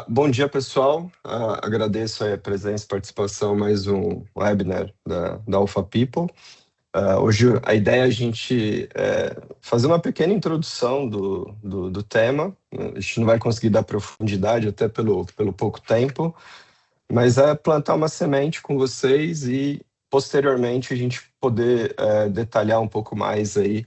Bom dia, pessoal. Agradeço aí a presença e participação em mais um webinar da Alpha People. Hoje a ideia é a gente fazer uma pequena introdução do tema. A gente não vai conseguir dar profundidade até pelo pouco tempo, mas é plantar uma semente com vocês e posteriormente a gente poder detalhar um pouco mais aí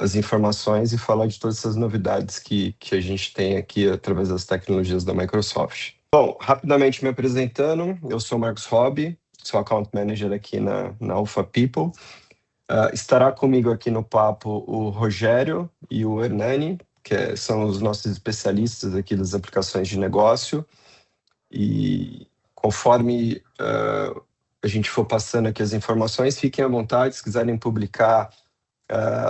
as informações e falar de todas essas novidades que a gente tem aqui através das tecnologias da Microsoft. Bom, rapidamente me apresentando, eu sou o Marcos Hobby, sou Account Manager aqui na Alpha People. Estará comigo aqui no papo o Rogério e o Hernani, que são os nossos especialistas aqui das aplicações de negócio. E conforme a gente for passando aqui as informações, fiquem à vontade, se quiserem publicar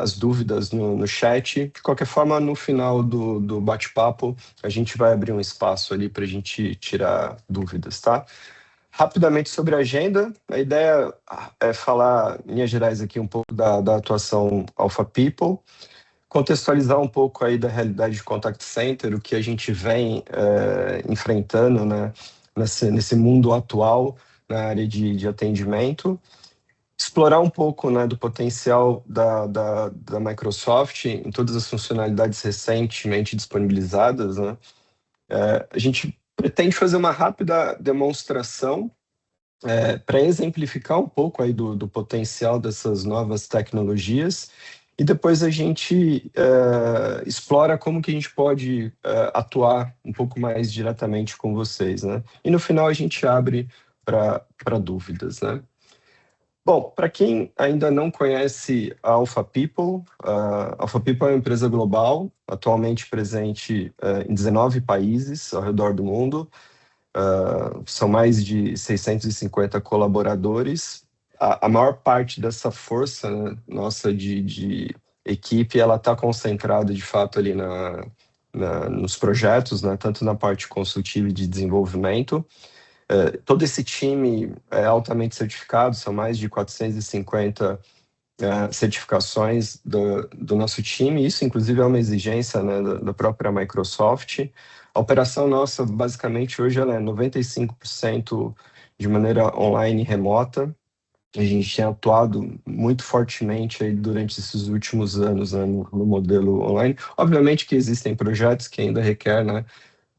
as dúvidas no chat. De qualquer forma, no final do bate-papo, a gente vai abrir um espaço ali para a gente tirar dúvidas, tá? Rapidamente sobre a agenda, a ideia é falar, em linhas gerais, aqui um pouco da atuação Alpha People, contextualizar um pouco aí da realidade de contact center, o que a gente vem enfrentando, né, nesse mundo atual na área de atendimento, explorar um pouco, né, do potencial da Microsoft em todas as funcionalidades recentemente disponibilizadas, né. A gente pretende fazer uma rápida demonstração para exemplificar um pouco aí do potencial dessas novas tecnologias e depois a gente explora como que a gente pode atuar um pouco mais diretamente com vocês, né? E no final a gente abre para dúvidas, né? Bom, para quem ainda não conhece a Alpha People, a Alpha People é uma empresa global, atualmente presente em 19 países ao redor do mundo. São mais de 650 colaboradores. A maior parte dessa força, né, nossa de equipe, ela está concentrada de fato ali nos projetos, né, tanto na parte consultiva e de desenvolvimento. Todo esse time é altamente certificado, são mais de 450 certificações do nosso time. Isso, inclusive, é uma exigência, né, da própria Microsoft. A operação nossa, basicamente, hoje ela é 95% de maneira online e remota. A gente tem atuado muito fortemente aí durante esses últimos anos, né, no modelo online. Obviamente que existem projetos que ainda requerem, né,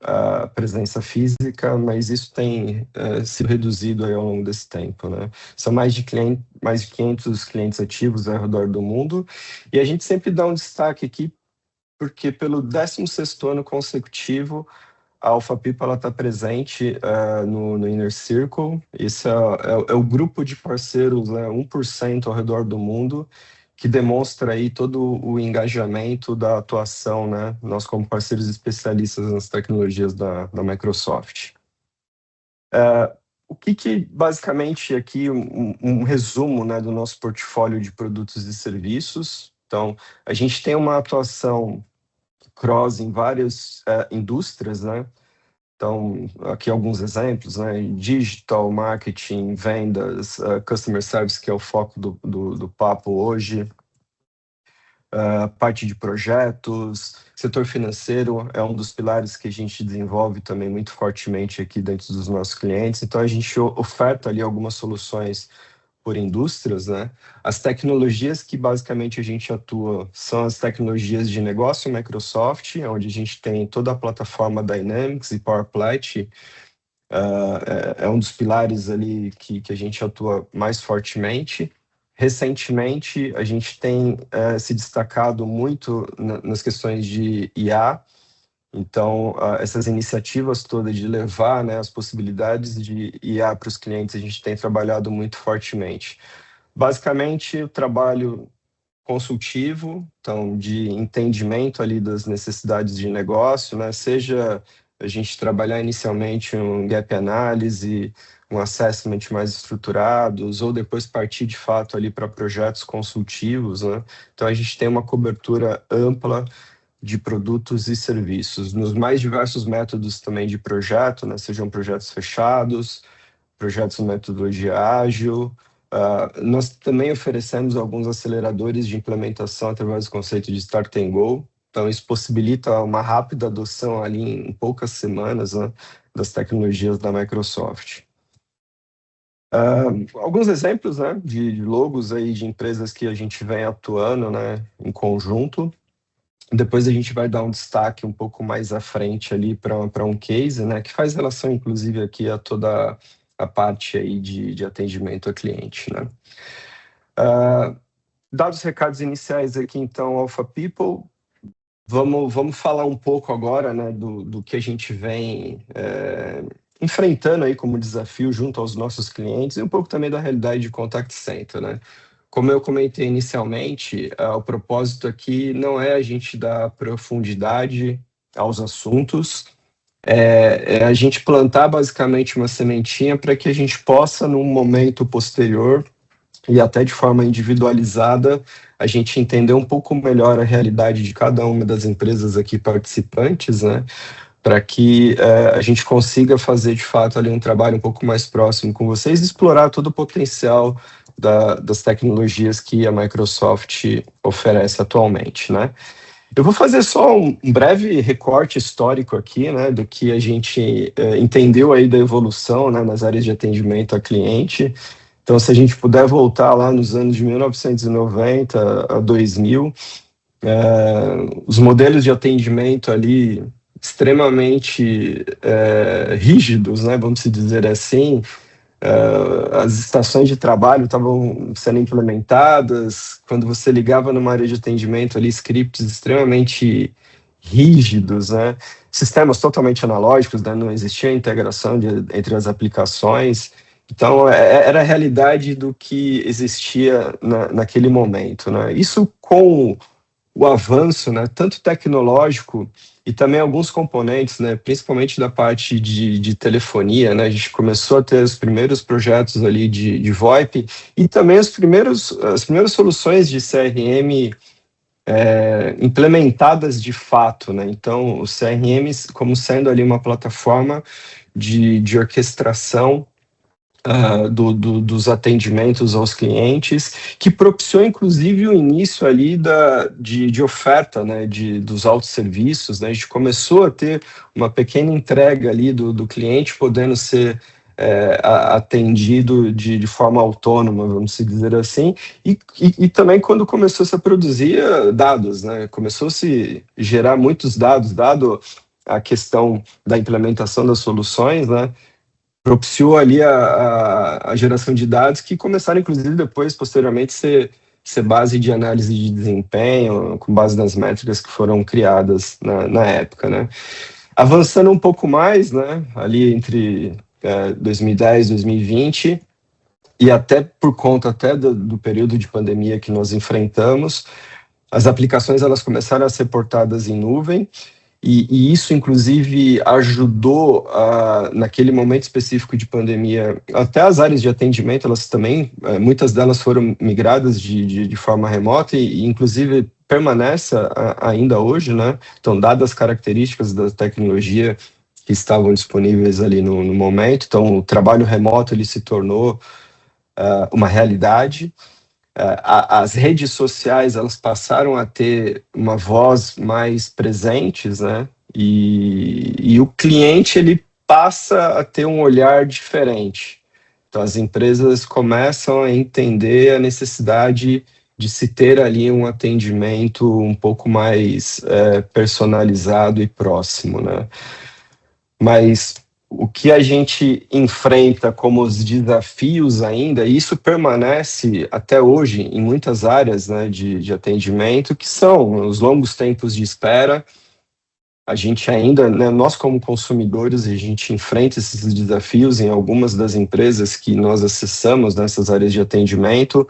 a presença física, mas isso tem sido reduzido aí ao longo desse tempo, né? São mais de 500 clientes ativos ao redor do mundo, e a gente sempre dá um destaque aqui, porque pelo 16º ano consecutivo, a Alpha People está presente no Inner Circle. Esse é o grupo de parceiros, né, 1% ao redor do mundo, que demonstra aí todo o engajamento da atuação, né, nós como parceiros especialistas nas tecnologias da Microsoft. O que basicamente aqui um resumo, né, do nosso portfólio de produtos e serviços. Então, a gente tem uma atuação cross em várias indústrias, né? Então, aqui alguns exemplos, né? Digital, marketing, vendas, customer service, que é o foco do papo hoje, parte de projetos, setor financeiro é um dos pilares que a gente desenvolve também muito fortemente aqui dentro dos nossos clientes. Então, a gente oferta ali algumas soluções por indústrias, né? As tecnologias que basicamente a gente atua são as tecnologias de negócio Microsoft, onde a gente tem toda a plataforma Dynamics e Power Platform, é um dos pilares ali que a gente atua mais fortemente. Recentemente, a gente tem se destacado muito nas questões de IA. Então, essas iniciativas todas de levar, né, as possibilidades de IA para os clientes, a gente tem trabalhado muito fortemente. Basicamente, o trabalho consultivo, então, de entendimento ali das necessidades de negócio, né, seja a gente trabalhar inicialmente um gap análise, um assessment mais estruturados, ou depois partir de fato ali para projetos consultivos, né? Então, a gente tem uma cobertura ampla de produtos e serviços, nos mais diversos métodos também de projeto, né? Sejam projetos fechados, projetos em metodologia ágil. Nós também oferecemos alguns aceleradores de implementação através do conceito de Start and Go. Então, isso possibilita uma rápida adoção ali em poucas semanas, né, das tecnologias da Microsoft. Alguns exemplos, né, de logos aí de empresas que a gente vem atuando, né, em conjunto. Depois a gente vai dar um destaque um pouco mais à frente ali para um case, né, que faz relação, inclusive, aqui a toda a parte aí de atendimento a cliente, né. Dados os recados iniciais aqui, então, Alpha People, vamos falar um pouco agora, né, do que a gente vem enfrentando aí como desafio junto aos nossos clientes e um pouco também da realidade de contact center, né. Como eu comentei inicialmente, o propósito aqui não é a gente dar profundidade aos assuntos, é a gente plantar basicamente uma sementinha para que a gente possa, num momento posterior e até de forma individualizada, a gente entender um pouco melhor a realidade de cada uma das empresas aqui participantes, né? Para que a gente consiga fazer de fato ali um trabalho um pouco mais próximo com vocês e explorar todo o potencial das tecnologias que a Microsoft oferece atualmente, né? Eu vou fazer só um breve recorte histórico aqui, né, do que a gente entendeu aí da evolução, né, nas áreas de atendimento a cliente. Então, se a gente puder voltar lá nos anos de 1990 a 2000, os modelos de atendimento ali extremamente rígidos, né, vamos dizer assim, as estações de trabalho estavam sendo implementadas, quando você ligava numa área de atendimento ali, scripts extremamente rígidos, né? Sistemas totalmente analógicos, né? Não existia integração entre as aplicações. Então, era a realidade do que existia naquele momento, né? Isso com o avanço, né, tanto tecnológico e também alguns componentes, né, principalmente da parte de telefonia, né, a gente começou a ter os primeiros projetos ali de VoIP e também as primeiras soluções de CRM implementadas de fato, né, então os CRMs como sendo ali uma plataforma de orquestração dos atendimentos aos clientes, que propiciou inclusive o início ali de oferta, né, dos autosserviços, né, a gente começou a ter uma pequena entrega ali do cliente podendo ser atendido de forma autônoma, vamos dizer assim, e também quando começou -se a produzir dados, né, começou-se a gerar muitos dados, dado a questão da implementação das soluções, né, propiciou ali a geração de dados que começaram, inclusive, depois, posteriormente, ser base de análise de desempenho, com base nas métricas que foram criadas na época, né? Avançando um pouco mais, né, ali entre 2010 e 2020, e até por conta até do período de pandemia que nós enfrentamos, as aplicações elas começaram a ser portadas em nuvem, e isso, inclusive, ajudou, naquele momento específico de pandemia, até as áreas de atendimento, elas também, muitas delas foram migradas de forma remota e inclusive, permanece ainda hoje, né? Então, dadas as características da tecnologia que estavam disponíveis ali no momento, então, o trabalho remoto, ele se tornou uma realidade. As redes sociais elas passaram a ter uma voz mais presentes, né? E o cliente ele passa a ter um olhar diferente. Então as empresas começam a entender a necessidade de se ter ali um atendimento um pouco mais personalizado e próximo, né? Mas o que a gente enfrenta como os desafios ainda, e isso permanece até hoje em muitas áreas, né, de atendimento, que são os longos tempos de espera. A gente ainda, né, nós como consumidores, a gente enfrenta esses desafios em algumas das empresas que nós acessamos nessas áreas de atendimento.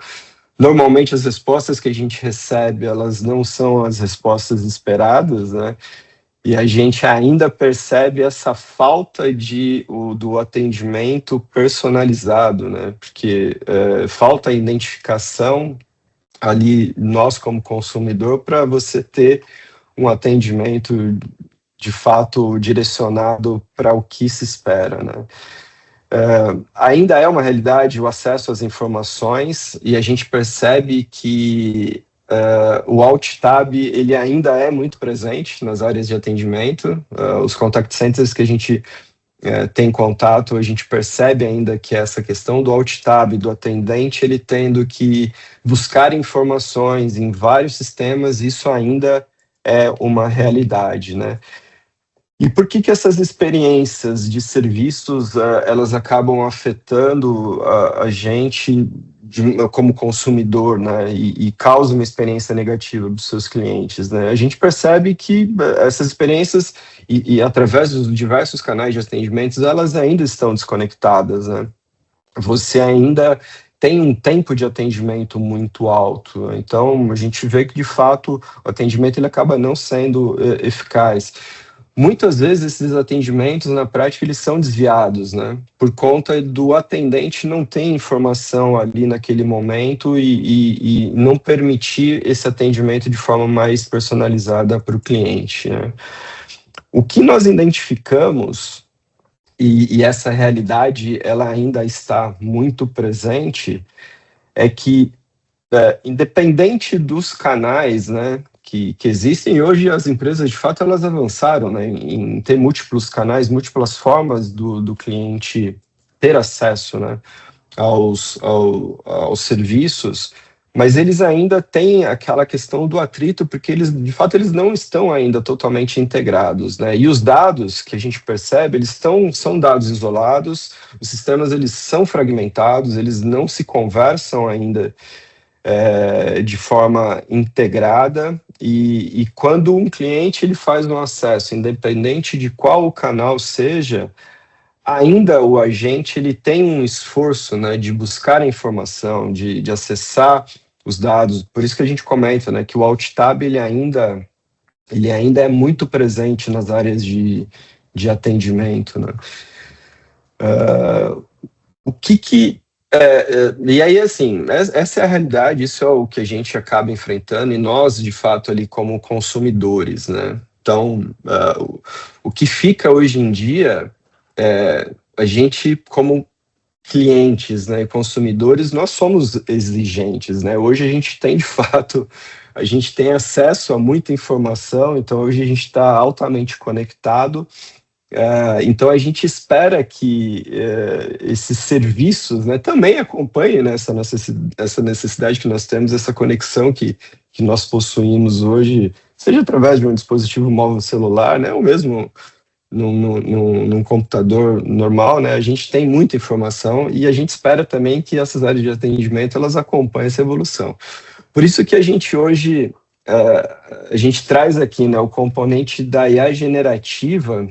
Normalmente as respostas que a gente recebe, elas não são as respostas esperadas, né? E a gente ainda percebe essa falta do atendimento personalizado, né? Porque falta a identificação ali, nós como consumidor, para você ter um atendimento de fato direcionado para o que se espera, né? Ainda é uma realidade o acesso às informações e a gente percebe que O Alt Tab ele ainda é muito presente nas áreas de atendimento. Os contact centers que a gente tem contato, a gente percebe ainda que essa questão do Alt Tab, do atendente, ele tendo que buscar informações em vários sistemas, isso ainda é uma realidade, né? E por que essas experiências de serviços, elas acabam afetando a gente como consumidor, né, e causa uma experiência negativa dos seus clientes, né? A gente percebe que essas experiências, e através dos diversos canais de atendimentos, elas ainda estão desconectadas, né? Você ainda tem um tempo de atendimento muito alto, então a gente vê que, de fato, o atendimento ele acaba não sendo eficaz. Muitas vezes esses atendimentos, na prática, eles são desviados, né? Por conta do atendente não ter informação ali naquele momento e não permitir esse atendimento de forma mais personalizada para o cliente, né? O que nós identificamos, e essa realidade ela ainda está muito presente, é que, independente dos canais, né, que existem hoje, as empresas de fato elas avançaram, né, em ter múltiplos canais, múltiplas formas do cliente ter acesso, né, aos serviços, mas eles ainda têm aquela questão do atrito, porque eles, de fato, eles não estão ainda totalmente integrados, né? E os dados que a gente percebe, são dados isolados, os sistemas eles são fragmentados, eles não se conversam ainda de forma integrada, e quando um cliente ele faz um acesso, independente de qual o canal seja, ainda o agente ele tem um esforço, né, de buscar a informação, de acessar os dados. Por isso que a gente comenta, né, que o Alt Tab ele ainda é muito presente nas áreas de atendimento, né? O que e aí, assim, essa é a realidade, isso é o que a gente acaba enfrentando, e nós, de fato, ali como consumidores, né? Então, o que fica hoje em dia, a gente, como clientes, né, consumidores, nós somos exigentes, né? Hoje a gente tem, de fato, a gente tem acesso a muita informação, então hoje a gente está altamente conectado. Então a gente espera que esses serviços, né, também acompanhem, né, essa necessidade que nós temos, essa conexão que nós possuímos hoje, seja através de um dispositivo móvel celular, né, ou mesmo num computador normal, né, a gente tem muita informação e a gente espera também que essas áreas de atendimento elas acompanhem essa evolução. Por isso que a gente hoje a gente traz aqui, né, o componente da IA generativa.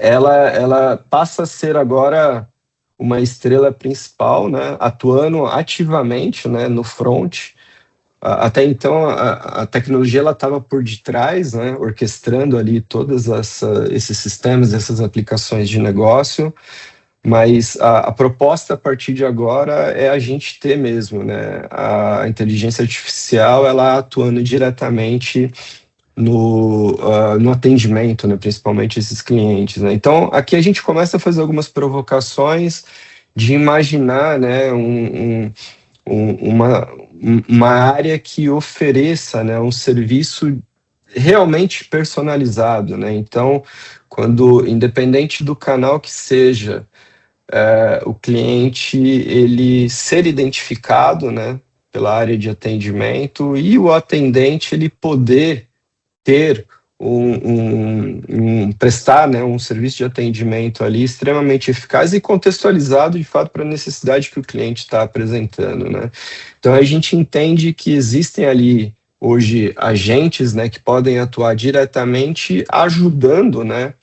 Ela passa a ser agora uma estrela principal, né, atuando ativamente, né, no front. Até então, a tecnologia ela estava por detrás, né, orquestrando ali todos esses sistemas, essas aplicações de negócio, mas a proposta a partir de agora é a gente ter mesmo, né, a inteligência artificial ela atuando diretamente no atendimento, né, principalmente esses clientes, né? Então, aqui a gente começa a fazer algumas provocações de imaginar, né, uma área que ofereça, né, um serviço realmente personalizado, né? Então, independente do canal que seja, o cliente ele ser identificado, né, pela área de atendimento e o atendente ele poder ter prestar, né, um serviço de atendimento ali extremamente eficaz e contextualizado de fato para a necessidade que o cliente está apresentando, né? Então a gente entende que existem ali hoje agentes, né, que podem atuar diretamente ajudando, né,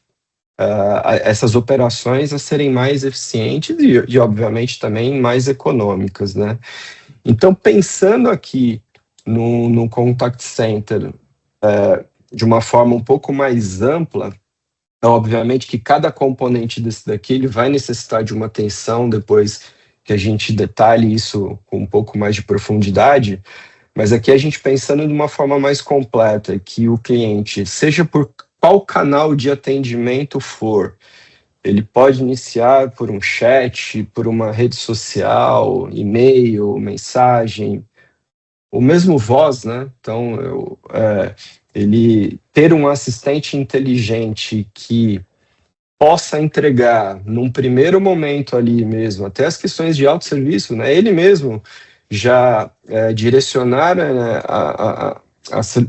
essas operações a serem mais eficientes e obviamente também mais econômicas, né? Então pensando aqui no contact center de uma forma um pouco mais ampla, obviamente que cada componente desse daqui ele vai necessitar de uma atenção depois que a gente detalhe isso com um pouco mais de profundidade, mas aqui a gente pensando de uma forma mais completa, que o cliente, seja por qual canal de atendimento for, ele pode iniciar por um chat, por uma rede social, e-mail, mensagem, o mesmo voz, né? Então, ele ter um assistente inteligente que possa entregar num primeiro momento ali mesmo, até as questões de autosserviço, né? Ele mesmo já direcionar, né,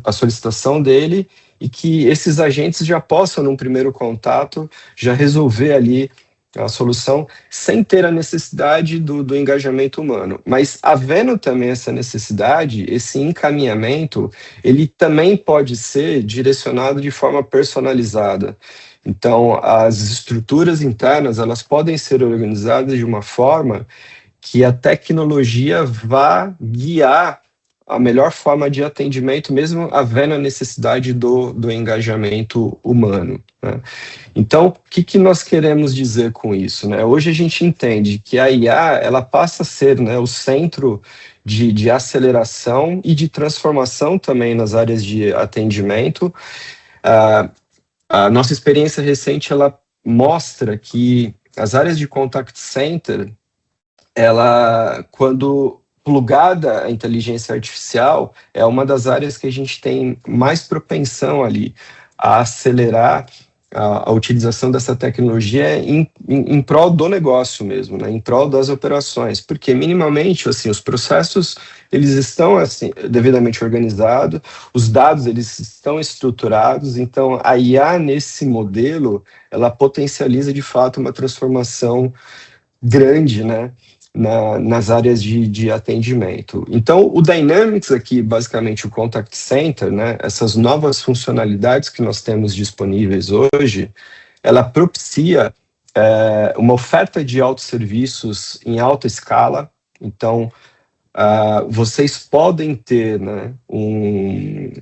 a solicitação dele e que esses agentes já possam, num primeiro contato, já resolver ali a solução sem ter a necessidade do engajamento humano. Mas havendo também essa necessidade, esse encaminhamento, ele também pode ser direcionado de forma personalizada. Então, as estruturas internas, elas podem ser organizadas de uma forma que a tecnologia vá guiar a melhor forma de atendimento, mesmo havendo a necessidade do engajamento humano, né? Então, o que nós queremos dizer com isso, né? Hoje a gente entende que a IA, ela passa a ser, né, o centro de aceleração e de transformação também nas áreas de atendimento. A nossa experiência recente, ela mostra que as áreas de contact center, ela, quando plugada a inteligência artificial, é uma das áreas que a gente tem mais propensão ali a acelerar a utilização dessa tecnologia em prol do negócio mesmo, né, em prol das operações, porque minimamente, assim, os processos, eles estão, assim, devidamente organizados, os dados, eles estão estruturados, então a IA nesse modelo, ela potencializa de fato uma transformação grande, né, nas áreas de atendimento. Então, o Dynamics aqui, basicamente o Contact Center, né, essas novas funcionalidades que nós temos disponíveis hoje, ela propicia uma oferta de autosserviços em alta escala. Então, vocês podem ter, né, um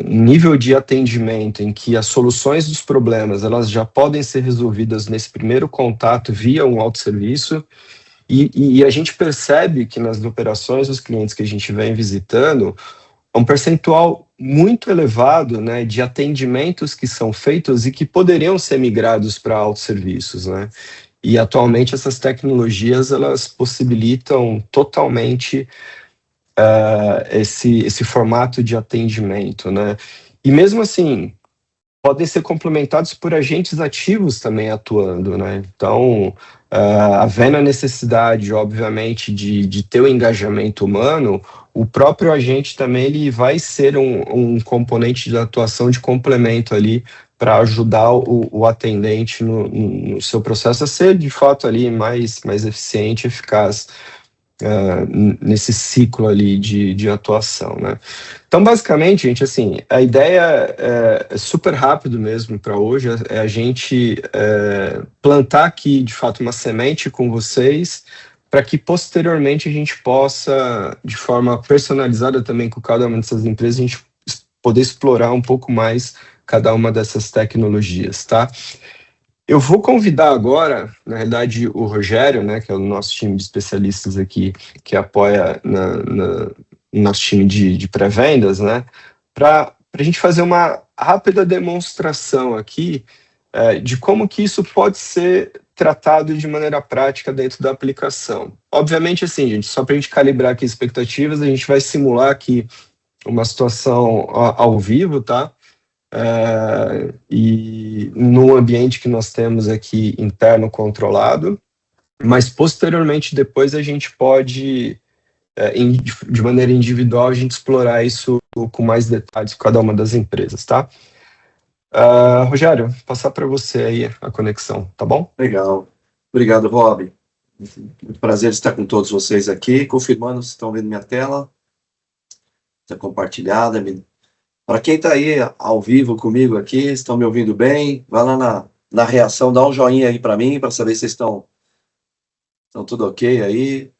nível de atendimento em que as soluções dos problemas elas já podem ser resolvidas nesse primeiro contato via um autosserviço. E a gente percebe que nas operações dos clientes que a gente vem visitando, um percentual muito elevado, né, de atendimentos que são feitos e que poderiam ser migrados para autosserviços, né? E atualmente essas tecnologias, elas possibilitam totalmente esse formato de atendimento, né? E mesmo assim, podem ser complementados por agentes ativos também atuando, né? Então, havendo a necessidade, obviamente, de ter o engajamento humano, o próprio agente também ele vai ser um componente de atuação de complemento ali para ajudar o atendente no seu processo a ser, de fato, ali mais eficiente e eficaz nesse ciclo ali de atuação, né? Então, basicamente, gente, assim, a ideia é super rápido mesmo para hoje, é a gente plantar aqui, de fato, uma semente com vocês, para que posteriormente a gente possa, de forma personalizada também com cada uma dessas empresas, a gente poder explorar um pouco mais cada uma dessas tecnologias, tá? Eu vou convidar agora, na realidade, o Rogério, né, que é o nosso time de especialistas aqui, que apoia no nosso time de pré-vendas, né, para a gente fazer uma rápida demonstração aqui de como que isso pode ser tratado de maneira prática dentro da aplicação. Obviamente, assim, gente, só para a gente calibrar aqui expectativas, a gente vai simular aqui uma situação ao vivo, tá? E no ambiente que nós temos aqui interno controlado, mas posteriormente depois a gente pode, de maneira individual, a gente explorar isso com mais detalhes com cada uma das empresas, tá? Rogério, passar para você aí a conexão, tá bom? Legal. Obrigado, Rob. Muito prazer estar com todos vocês aqui, confirmando se estão vendo minha tela. Está compartilhada. Para quem está aí ao vivo comigo aqui, estão me ouvindo bem? Vai lá na reação, dá um joinha aí para mim, para saber se estão tudo ok aí.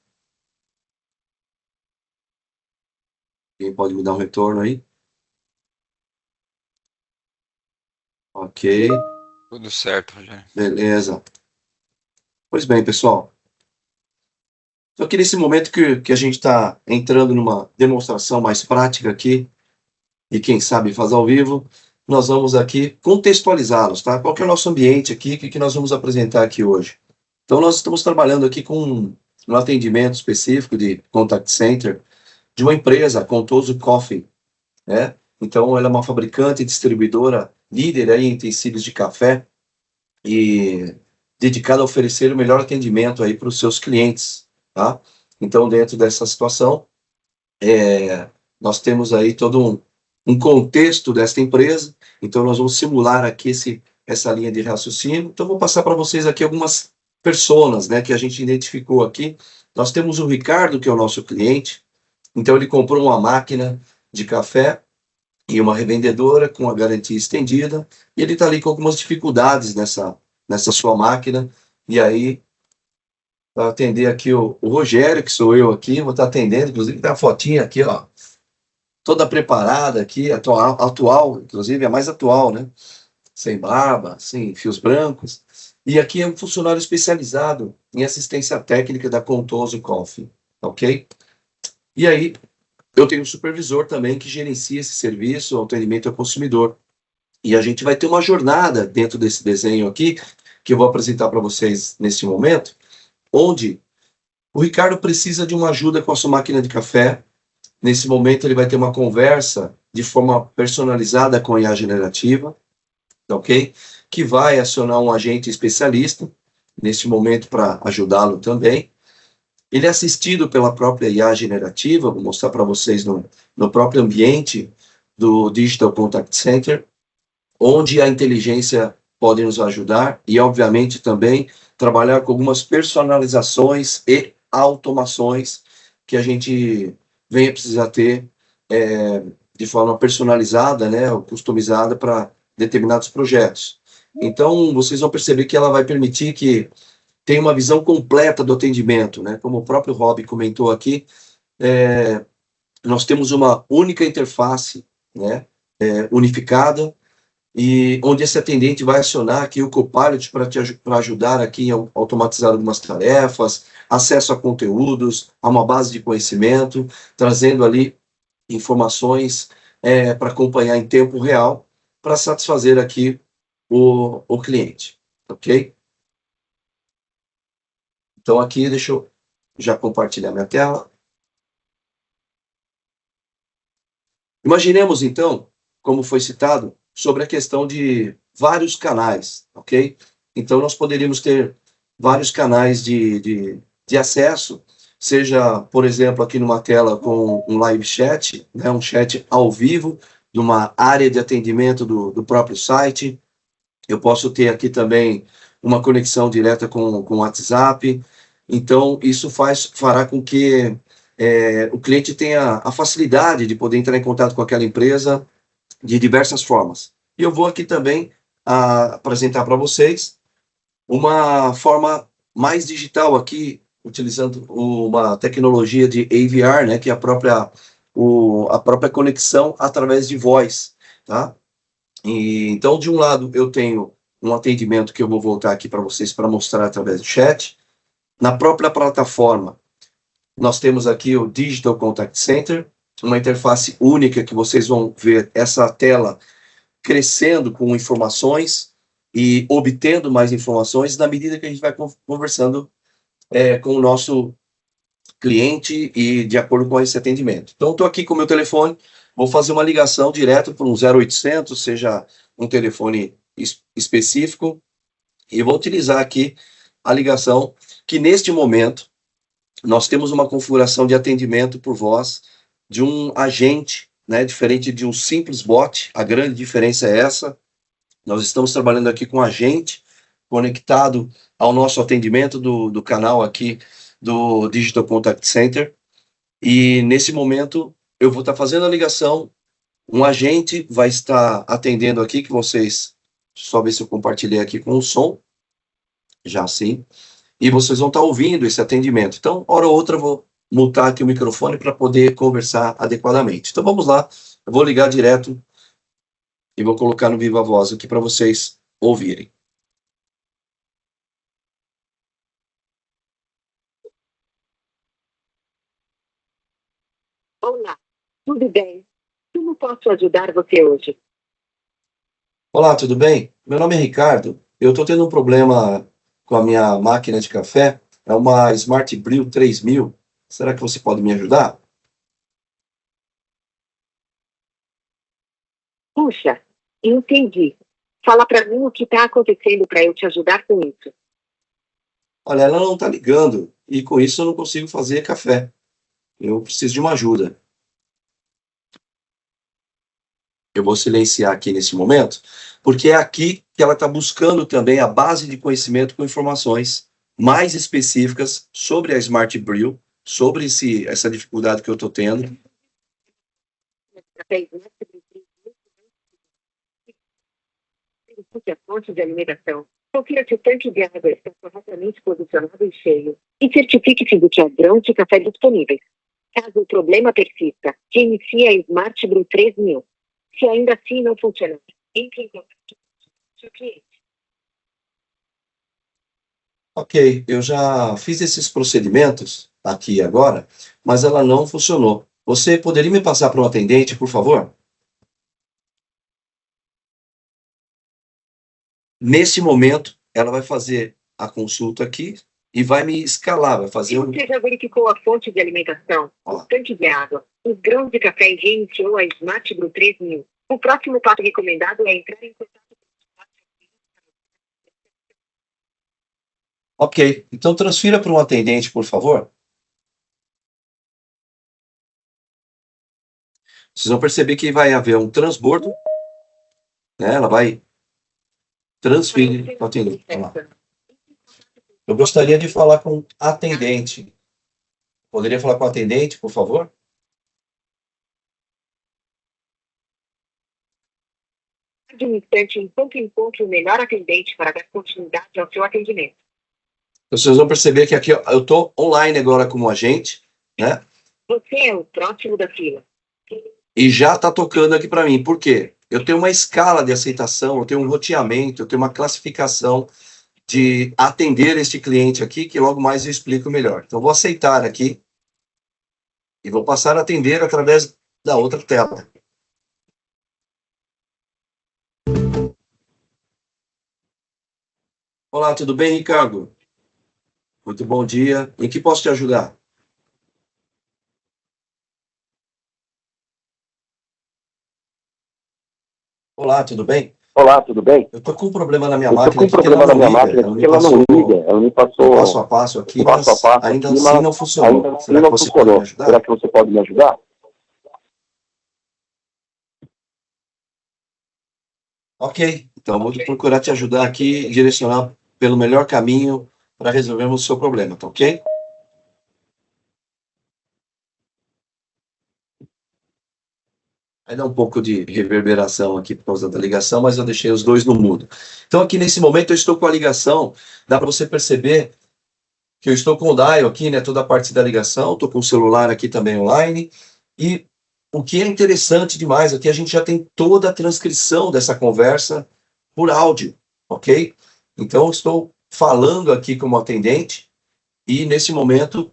Quem pode me dar um retorno aí? Ok. Tudo certo, Rogério. Beleza. Pois bem, pessoal. Só que nesse momento que a gente está entrando numa demonstração mais prática aqui, e quem sabe fazer ao vivo, nós vamos aqui contextualizá-los, tá? Qual que é o nosso ambiente aqui, o que nós vamos apresentar aqui hoje? Então, nós estamos trabalhando aqui com um atendimento específico de contact center, de uma empresa, a Contoso Coffee, né? Então, ela é uma fabricante e distribuidora líder aí em utensílios de café e dedicada a oferecer o melhor atendimento aí para os seus clientes, tá? Então, dentro dessa situação, nós temos aí todo um contexto desta empresa. Então, nós vamos simular aqui essa linha de raciocínio. Então, vou passar para vocês aqui algumas personas, né, que a gente identificou aqui. Nós temos o Ricardo, que é o nosso cliente. Então, ele comprou uma máquina de café e uma revendedora com a garantia estendida, e ele está ali com algumas dificuldades nessa sua máquina, e aí, para atender aqui o Rogério, que sou eu aqui, vou estar atendendo, inclusive tem uma fotinha aqui, ó, toda preparada aqui, atual, inclusive a mais atual, né? Sem barba, sem fios brancos, e aqui é um funcionário especializado em assistência técnica da Contoso Coffee, ok? E aí, eu tenho um supervisor também que gerencia esse serviço, o atendimento ao consumidor. E a gente vai ter uma jornada dentro desse desenho aqui, que eu vou apresentar para vocês nesse momento, onde o Ricardo precisa de uma ajuda com a sua máquina de café. Nesse momento, ele vai ter uma conversa de forma personalizada com a IA generativa, ok? Que vai acionar um agente especialista, nesse momento, para ajudá-lo também. Ele é assistido pela própria IA generativa, vou mostrar para vocês no próprio ambiente do Digital Contact Center, onde a inteligência pode nos ajudar e, obviamente, também trabalhar com algumas personalizações e automações que a gente venha precisar ter de forma personalizada, né, ou customizada para determinados projetos. Então, vocês vão perceber que ela vai permitir que tem uma visão completa do atendimento, né? Como o próprio Rob comentou aqui, nós temos uma única interface, né? Unificada, e onde esse atendente vai acionar aqui o Copilot para ajudar aqui a automatizar algumas tarefas, acesso a conteúdos, a uma base de conhecimento, trazendo ali informações para acompanhar em tempo real, para satisfazer aqui o cliente, ok? Então, aqui, deixa eu já compartilhar minha tela. Imaginemos, então, como foi citado, sobre a questão de vários canais, ok? Então, nós poderíamos ter vários canais de acesso, seja, por exemplo, aqui numa tela com um live chat, né, um chat ao vivo, numa área de atendimento do próprio site. Eu posso ter aqui também uma conexão direta com o WhatsApp. Então, isso fará com que o cliente tenha a facilidade de poder entrar em contato com aquela empresa de diversas formas. E eu vou aqui também apresentar para vocês uma forma mais digital aqui, utilizando uma tecnologia de AVR, né, que é a própria conexão através de voz, tá? E, então, de um lado, eu tenho um atendimento que eu vou voltar aqui para vocês para mostrar através do chat. Na própria plataforma, nós temos aqui o Digital Contact Center, uma interface única que vocês vão ver essa tela crescendo com informações e obtendo mais informações na medida que a gente vai conversando com o nosso cliente e de acordo com esse atendimento. Então, estou aqui com o meu telefone, vou fazer uma ligação direto para um 0800, seja um telefone específico, e vou utilizar aqui a ligação, que neste momento nós temos uma configuração de atendimento por voz de um agente, né, diferente de um simples bot. A grande diferença é essa. Nós estamos trabalhando aqui com um agente conectado ao nosso atendimento do canal aqui do Digital Contact Center. E nesse momento eu vou estar fazendo a ligação, um agente vai estar atendendo aqui, que vocês, só ver se eu compartilhei aqui com o som, já sim, e vocês vão estar ouvindo esse atendimento. Então, hora ou outra, eu vou mutar aqui o microfone para poder conversar adequadamente. Então, vamos lá, eu vou ligar direto e vou colocar no Viva Voz aqui para vocês ouvirem. Olá, tudo bem? Como posso ajudar você hoje? Olá, tudo bem? Meu nome é Ricardo. Eu estou tendo um problema com a minha máquina de café. É uma Smart Brew 3000. Será que você pode me ajudar? Puxa, entendi. Fala pra mim o que tá acontecendo pra eu te ajudar com isso. Olha, ela não tá ligando e com isso eu não consigo fazer café. Eu preciso de uma ajuda. Eu vou silenciar aqui nesse momento, porque é aqui que ela está buscando também a base de conhecimento com informações mais específicas sobre a Smart Brew, sobre essa dificuldade que eu estou tendo. A fonte de alimentação. Confira se o tanque de água está corretamente posicionado e cheio. E certifique-se do que há grãos de café disponíveis. Caso o problema persista, reinicie a Smart Brew 3000. Se ainda assim não funcionar, entre em contato com o seu cliente. Ok, eu já fiz esses procedimentos aqui agora, mas ela não funcionou. Você poderia me passar para um atendente, por favor? Nesse momento, ela vai fazer a consulta aqui e vai me escalar, vai fazer um... Você já verificou a fonte de alimentação, o tanque de água, os grãos de café e reiniciou a Smart Brew 3000. O próximo passo recomendado é entrar em contato com Ok, então transfira para um atendente, por favor. Vocês vão perceber que vai haver um transbordo, né? Ela vai transferir para o atendente. Vamos lá. Eu gostaria de falar com o atendente. Poderia falar com o atendente, por favor? de um instante enquanto encontre o melhor atendente para dar continuidade ao seu atendimento. Vocês vão perceber que aqui eu estou online agora como agente, né? Você é o próximo da fila. E já está tocando aqui para mim. Por quê? Eu tenho uma escala de aceitação, eu tenho um roteamento, eu tenho uma classificação de atender este cliente aqui, que logo mais eu explico melhor. Então, vou aceitar aqui e vou passar a atender através da outra tela. Olá, tudo bem, Ricardo? Muito bom dia. Em que posso te ajudar? Olá, tudo bem? Olá, tudo bem? Eu tô com um problema na minha Eu tô máquina com um aqui que problema ela na não minha liga. máquina Ela aqui me que ela não passou liga. Ela me passou passo a passo aqui, passo a mas passo ainda aqui, assim mas não funcionou. ainda assim Será que não você pode me funcionou. ajudar? Será que você pode me ajudar? Ok, então vou procurar te ajudar aqui e direcionar pelo melhor caminho para resolvermos o seu problema, tá ok? Vai dar um pouco de reverberação aqui por causa da ligação, mas eu deixei os dois no mudo. Então aqui nesse momento eu estou com a ligação, dá para você perceber que eu estou com o dial aqui, né, toda a parte da ligação, estou com o celular aqui também online, e o que é interessante demais aqui, a gente já tem toda a transcrição dessa conversa por áudio, ok? Então, estou falando aqui como atendente, e nesse momento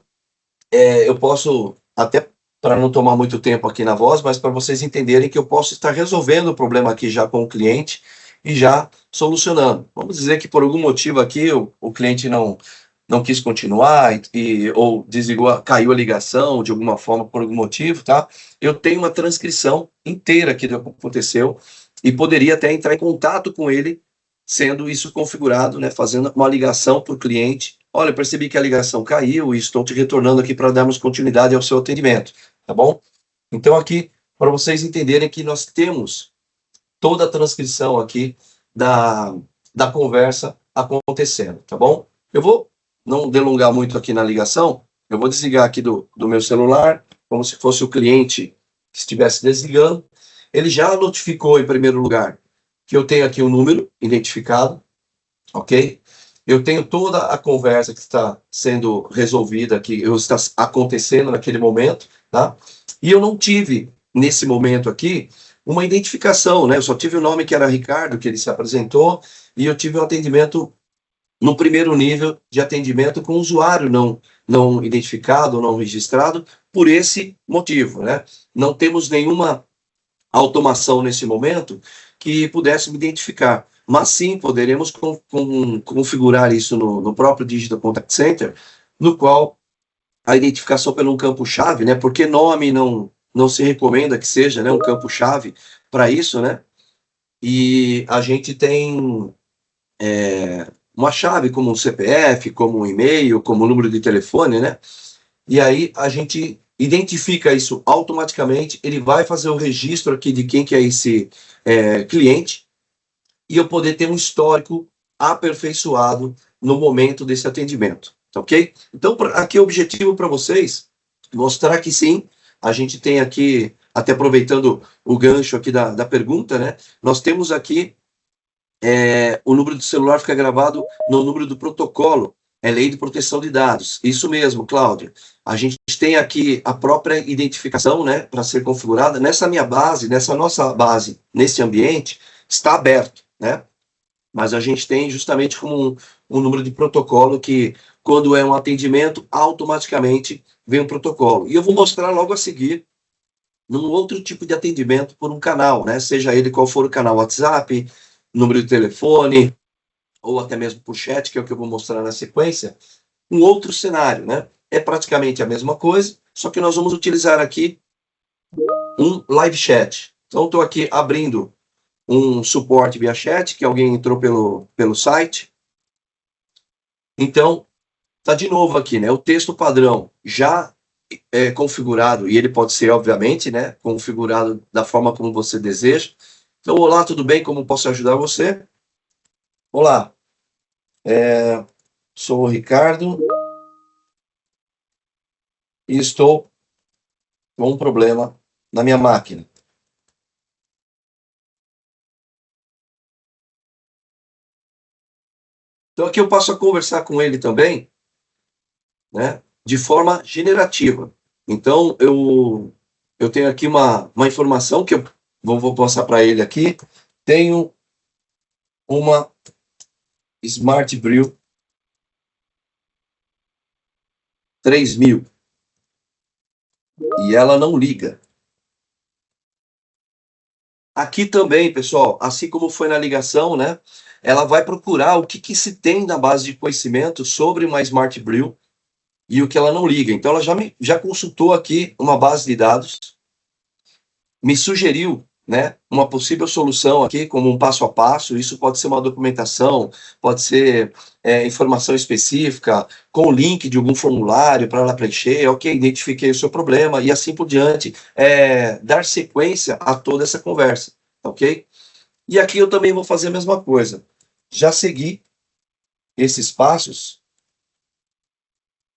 eu posso, até para não tomar muito tempo aqui na voz, mas para vocês entenderem que eu posso estar resolvendo o problema aqui já com o cliente e já solucionando. Vamos dizer que por algum motivo aqui o cliente não quis continuar ou desligou, caiu a ligação de alguma forma por algum motivo, tá? Eu tenho uma transcrição inteira aqui do que aconteceu e poderia até entrar em contato com ele, sendo isso configurado, né? Fazendo uma ligação para o cliente. Olha, percebi que a ligação caiu e estou te retornando aqui para darmos continuidade ao seu atendimento, tá bom? Então aqui, para vocês entenderem que nós temos toda a transcrição aqui da conversa acontecendo, tá bom? Eu vou não delongar muito aqui na ligação, eu vou desligar aqui do meu celular, como se fosse o cliente que estivesse desligando. Ele já notificou, em primeiro lugar, que eu tenho aqui um número identificado, ok? Eu tenho toda a conversa que está sendo resolvida aqui, está acontecendo naquele momento, tá? E eu não tive, nesse momento aqui, uma identificação, né? Eu só tive o nome que era Ricardo, que ele se apresentou, e eu tive um atendimento no primeiro nível de atendimento com usuário não identificado, não registrado, por esse motivo, né? Não temos nenhuma automação nesse momento que pudesse me identificar, mas sim poderemos configurar isso no próprio Digital Contact Center, no qual a identificação pelo campo-chave, né? Porque nome não se recomenda que seja, né, um campo-chave para isso, né? e a gente tem uma chave como um CPF, como um e-mail, como um número de telefone, né? E aí a gente identifica isso automaticamente, ele vai fazer o registro aqui de quem que é esse cliente, e eu poder ter um histórico aperfeiçoado no momento desse atendimento, tá ok? Então, aqui o objetivo para vocês, mostrar que sim, a gente tem aqui, até aproveitando o gancho aqui da pergunta, né? Nós temos aqui o número do celular fica gravado no número do protocolo, é lei de proteção de dados. Isso mesmo, Cláudia. A gente tem aqui a própria identificação, né, para ser configurada. Nessa minha base, nessa nossa base, nesse ambiente, está aberto, né? Mas a gente tem justamente como um número de protocolo que, quando é um atendimento, automaticamente vem um protocolo. E eu vou mostrar logo a seguir num outro tipo de atendimento por um canal, né? Seja ele qual for o canal, WhatsApp, número de telefone, ou até mesmo por chat, que é o que eu vou mostrar na sequência, um outro cenário, né? É praticamente a mesma coisa, só que nós vamos utilizar aqui um live chat. Então, estou aqui abrindo um suporte via chat, que alguém entrou pelo site. Então, tá de novo aqui, né? O texto padrão já é configurado, e ele pode ser, obviamente, né, configurado da forma como você deseja. Então, olá, tudo bem? Como posso ajudar você? Olá, sou o Ricardo e estou com um problema na minha máquina. Então, aqui eu passo a conversar com ele também, né, de forma generativa. Então, eu tenho aqui uma informação que eu vou passar para ele aqui. Tenho uma Smart Brew 3000 e ela não liga. Aqui também, pessoal, assim como foi na ligação, né, ela vai procurar o que se tem na base de conhecimento sobre uma Smart Brew e o que ela não liga. Então, ela já consultou aqui uma base de dados, me sugeriu, né, uma possível solução aqui, como um passo a passo. Isso pode ser uma documentação, pode ser informação específica, com link de algum formulário para ela preencher. Ok, identifiquei o seu problema, e assim por diante, dar sequência a toda essa conversa, ok? E aqui eu também vou fazer a mesma coisa. Já segui esses passos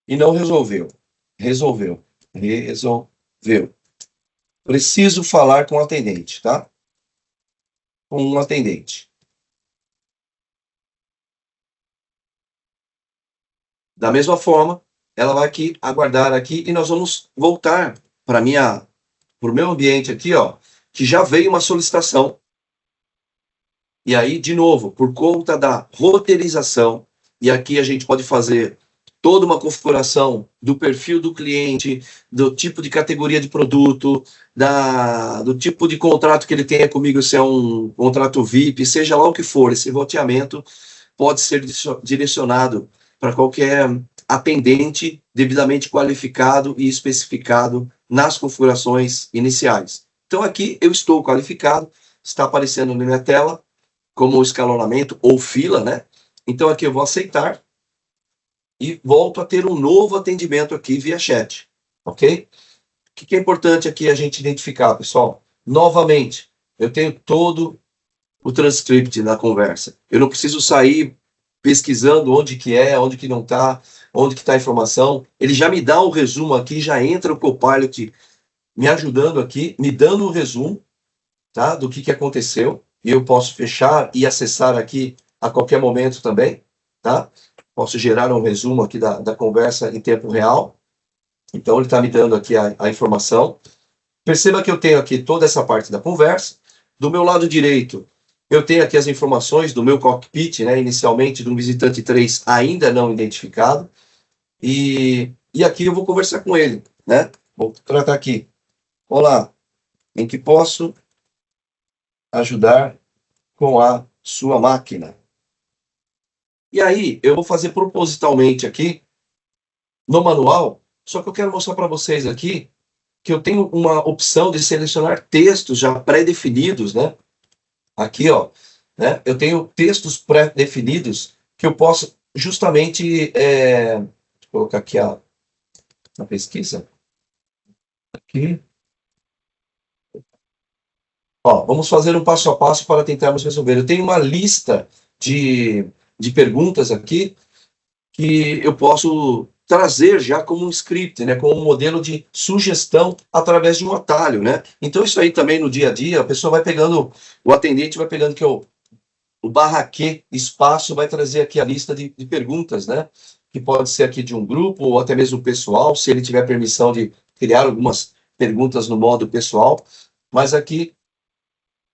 e não resolveu. Resolveu. Preciso falar com o atendente, tá? Com um atendente. Da mesma forma, ela vai aqui aguardar aqui e nós vamos voltar para o meu ambiente aqui, ó, que já veio uma solicitação. E aí, de novo, por conta da roteirização, e aqui a gente pode fazer toda uma configuração do perfil do cliente, do tipo de categoria de produto, do tipo de contrato que ele tenha comigo, se é um contrato VIP, seja lá o que for, esse roteamento pode ser direcionado para qualquer atendente devidamente qualificado e especificado nas configurações iniciais. Então aqui eu estou qualificado, está aparecendo na minha tela como escalonamento ou fila, né? Então aqui eu vou aceitar e volto a ter um novo atendimento aqui via chat, ok? O que é importante aqui a gente identificar, pessoal? Novamente, eu tenho todo o transcript da conversa. Eu não preciso sair pesquisando onde que não está, onde que está a informação. Ele já me dá um resumo aqui, já entra o Copilot me ajudando aqui, me dando um resumo, tá, do que aconteceu, e eu posso fechar e acessar aqui a qualquer momento também, tá? Posso gerar um resumo aqui da conversa em tempo real. Então, ele está me dando aqui a informação. Perceba que eu tenho aqui toda essa parte da conversa. Do meu lado direito, eu tenho aqui as informações do meu cockpit, né, inicialmente, de um visitante 3 ainda não identificado. E aqui eu vou conversar com ele, né? Vou tratar aqui. Olá, em que posso ajudar com a sua máquina? E aí, eu vou fazer propositalmente aqui, no manual, só que eu quero mostrar para vocês aqui que eu tenho uma opção de selecionar textos já pré-definidos, né? aqui, ó, né, eu tenho textos pré-definidos que eu posso justamente vou colocar aqui a pesquisa. Aqui. Ó, vamos fazer um passo a passo para tentarmos resolver. Eu tenho uma lista de perguntas aqui que eu posso trazer já como um script, né, como um modelo de sugestão através de um atalho, né? Então isso aí também no dia a dia, a pessoa vai pegando, o atendente vai pegando que o /Q espaço vai trazer aqui a lista de perguntas, né? Que pode ser aqui de um grupo ou até mesmo pessoal, se ele tiver permissão de criar algumas perguntas no modo pessoal, mas aqui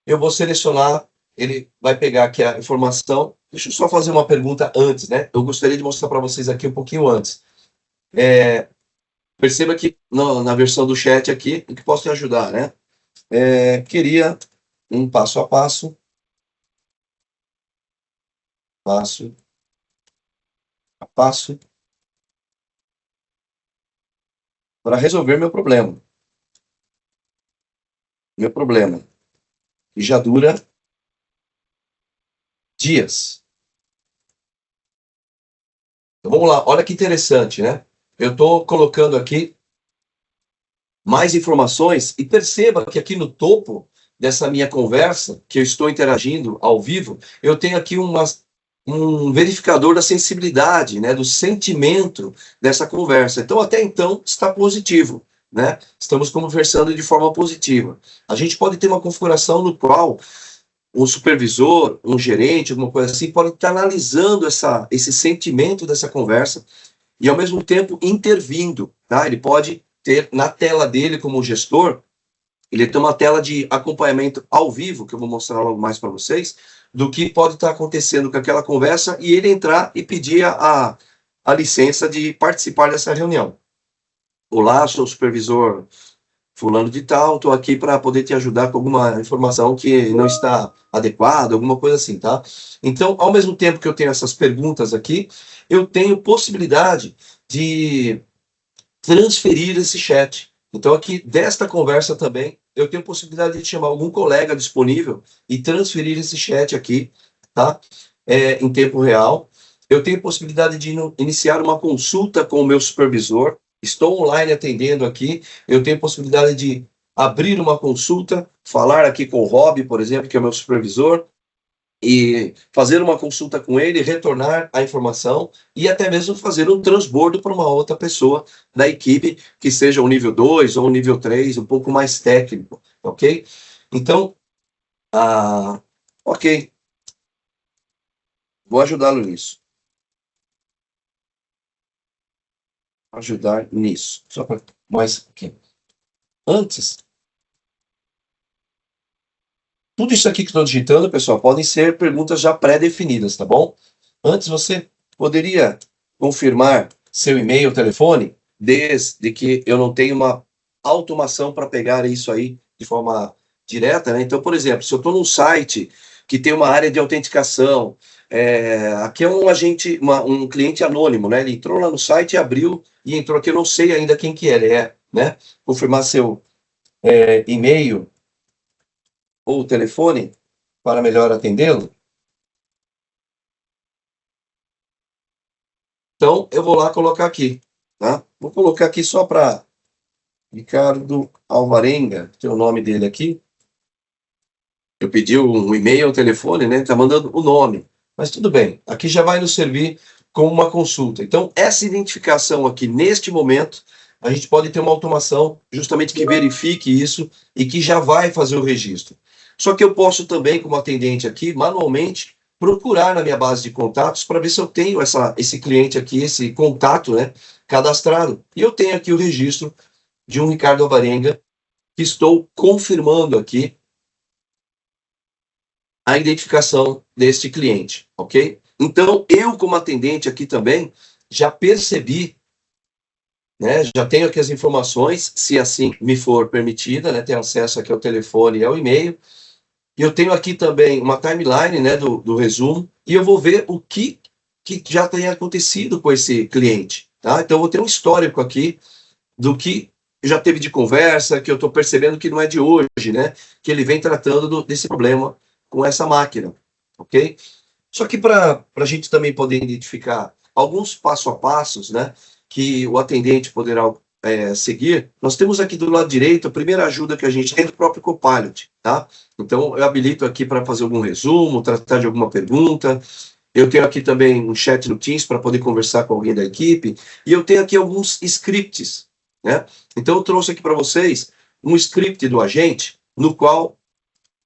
eu vou selecionar, ele vai pegar aqui a informação. Deixa eu só fazer uma pergunta antes, né? Eu gostaria de mostrar para vocês aqui um pouquinho antes. Perceba que na versão do chat aqui, o que posso te ajudar, né? Queria um passo a passo. Passo a passo. Para resolver meu problema. Meu problema. Que já dura dias. Então, vamos lá, olha que interessante, né? Eu estou colocando aqui mais informações e perceba que aqui no topo dessa minha conversa, que eu estou interagindo ao vivo, eu tenho aqui um verificador da sensibilidade, né, do sentimento dessa conversa. Então, até então, está positivo, né? Estamos conversando de forma positiva. A gente pode ter uma configuração no qual um supervisor, um gerente, alguma coisa assim, pode estar analisando esse sentimento dessa conversa e, ao mesmo tempo, intervindo, tá? Ele pode ter na tela dele, como gestor, ele tem uma tela de acompanhamento ao vivo, que eu vou mostrar logo mais para vocês, do que pode estar acontecendo com aquela conversa e ele entrar e pedir a licença de participar dessa reunião. Olá, sou o supervisor fulano de tal, estou aqui para poder te ajudar com alguma informação que não está adequada, alguma coisa assim, tá? Então, ao mesmo tempo que eu tenho essas perguntas aqui, eu tenho possibilidade de transferir esse chat. Então, aqui, desta conversa também, eu tenho possibilidade de chamar algum colega disponível e transferir esse chat aqui, tá? Em tempo real. Eu tenho possibilidade de iniciar uma consulta com o meu supervisor. Estou online atendendo aqui. Eu tenho possibilidade de abrir uma consulta, falar aqui com o Rob, por exemplo, que é o meu supervisor, e fazer uma consulta com ele, retornar a informação e até mesmo fazer um transbordo para uma outra pessoa da equipe, que seja um nível 2 ou um nível 3, um pouco mais técnico, ok? Então, ok. Vou ajudá-lo nisso. Ajudar nisso. Só para mais aqui. Antes, tudo isso aqui que estou digitando, pessoal, podem ser perguntas já pré-definidas, tá bom? Antes, você poderia confirmar seu e-mail ou telefone, desde que eu não tenha uma automação para pegar isso aí de forma direta, né? Então, por exemplo, se eu estou num site que tem uma área de autenticação, aqui é um cliente anônimo, né? Ele entrou lá no site, abriu e entrou aqui, eu não sei ainda quem que ele é, né? Confirmar seu e-mail ou telefone para melhor atendê-lo. Então, eu vou lá colocar aqui, tá? Vou colocar aqui só para Ricardo Alvarenga, que é o nome dele aqui. Eu pedi um e-mail, um telefone, né? Tá mandando o nome. Mas tudo bem, aqui já vai nos servir como uma consulta. Então, essa identificação aqui, neste momento, a gente pode ter uma automação justamente que verifique isso e que já vai fazer o registro. Só que eu posso também, como atendente aqui, manualmente, procurar na minha base de contatos para ver se eu tenho esse cliente aqui, esse contato, né, cadastrado. E eu tenho aqui o registro de um Ricardo Alvarenga, que estou confirmando aqui a identificação deste cliente, ok? Então, eu como atendente aqui também, já percebi, né, já tenho aqui as informações, se assim me for permitida, né, ter acesso aqui ao telefone e ao e-mail. E eu tenho aqui também uma timeline, né, do resumo, e eu vou ver o que já tem acontecido com esse cliente, tá? Então, eu vou ter um histórico aqui do que já teve de conversa, que eu estou percebendo que não é de hoje, né, que ele vem tratando desse problema com essa máquina, ok? Só que para a gente também poder identificar alguns passo a passos, né, que o atendente poderá seguir, nós temos aqui do lado direito a primeira ajuda que a gente tem do próprio Copilot, tá? Então, eu habilito aqui para fazer algum resumo, tratar de alguma pergunta. Eu tenho aqui também um chat no Teams para poder conversar com alguém da equipe. E eu tenho aqui alguns scripts, né? Então, eu trouxe aqui para vocês um script do agente, no qual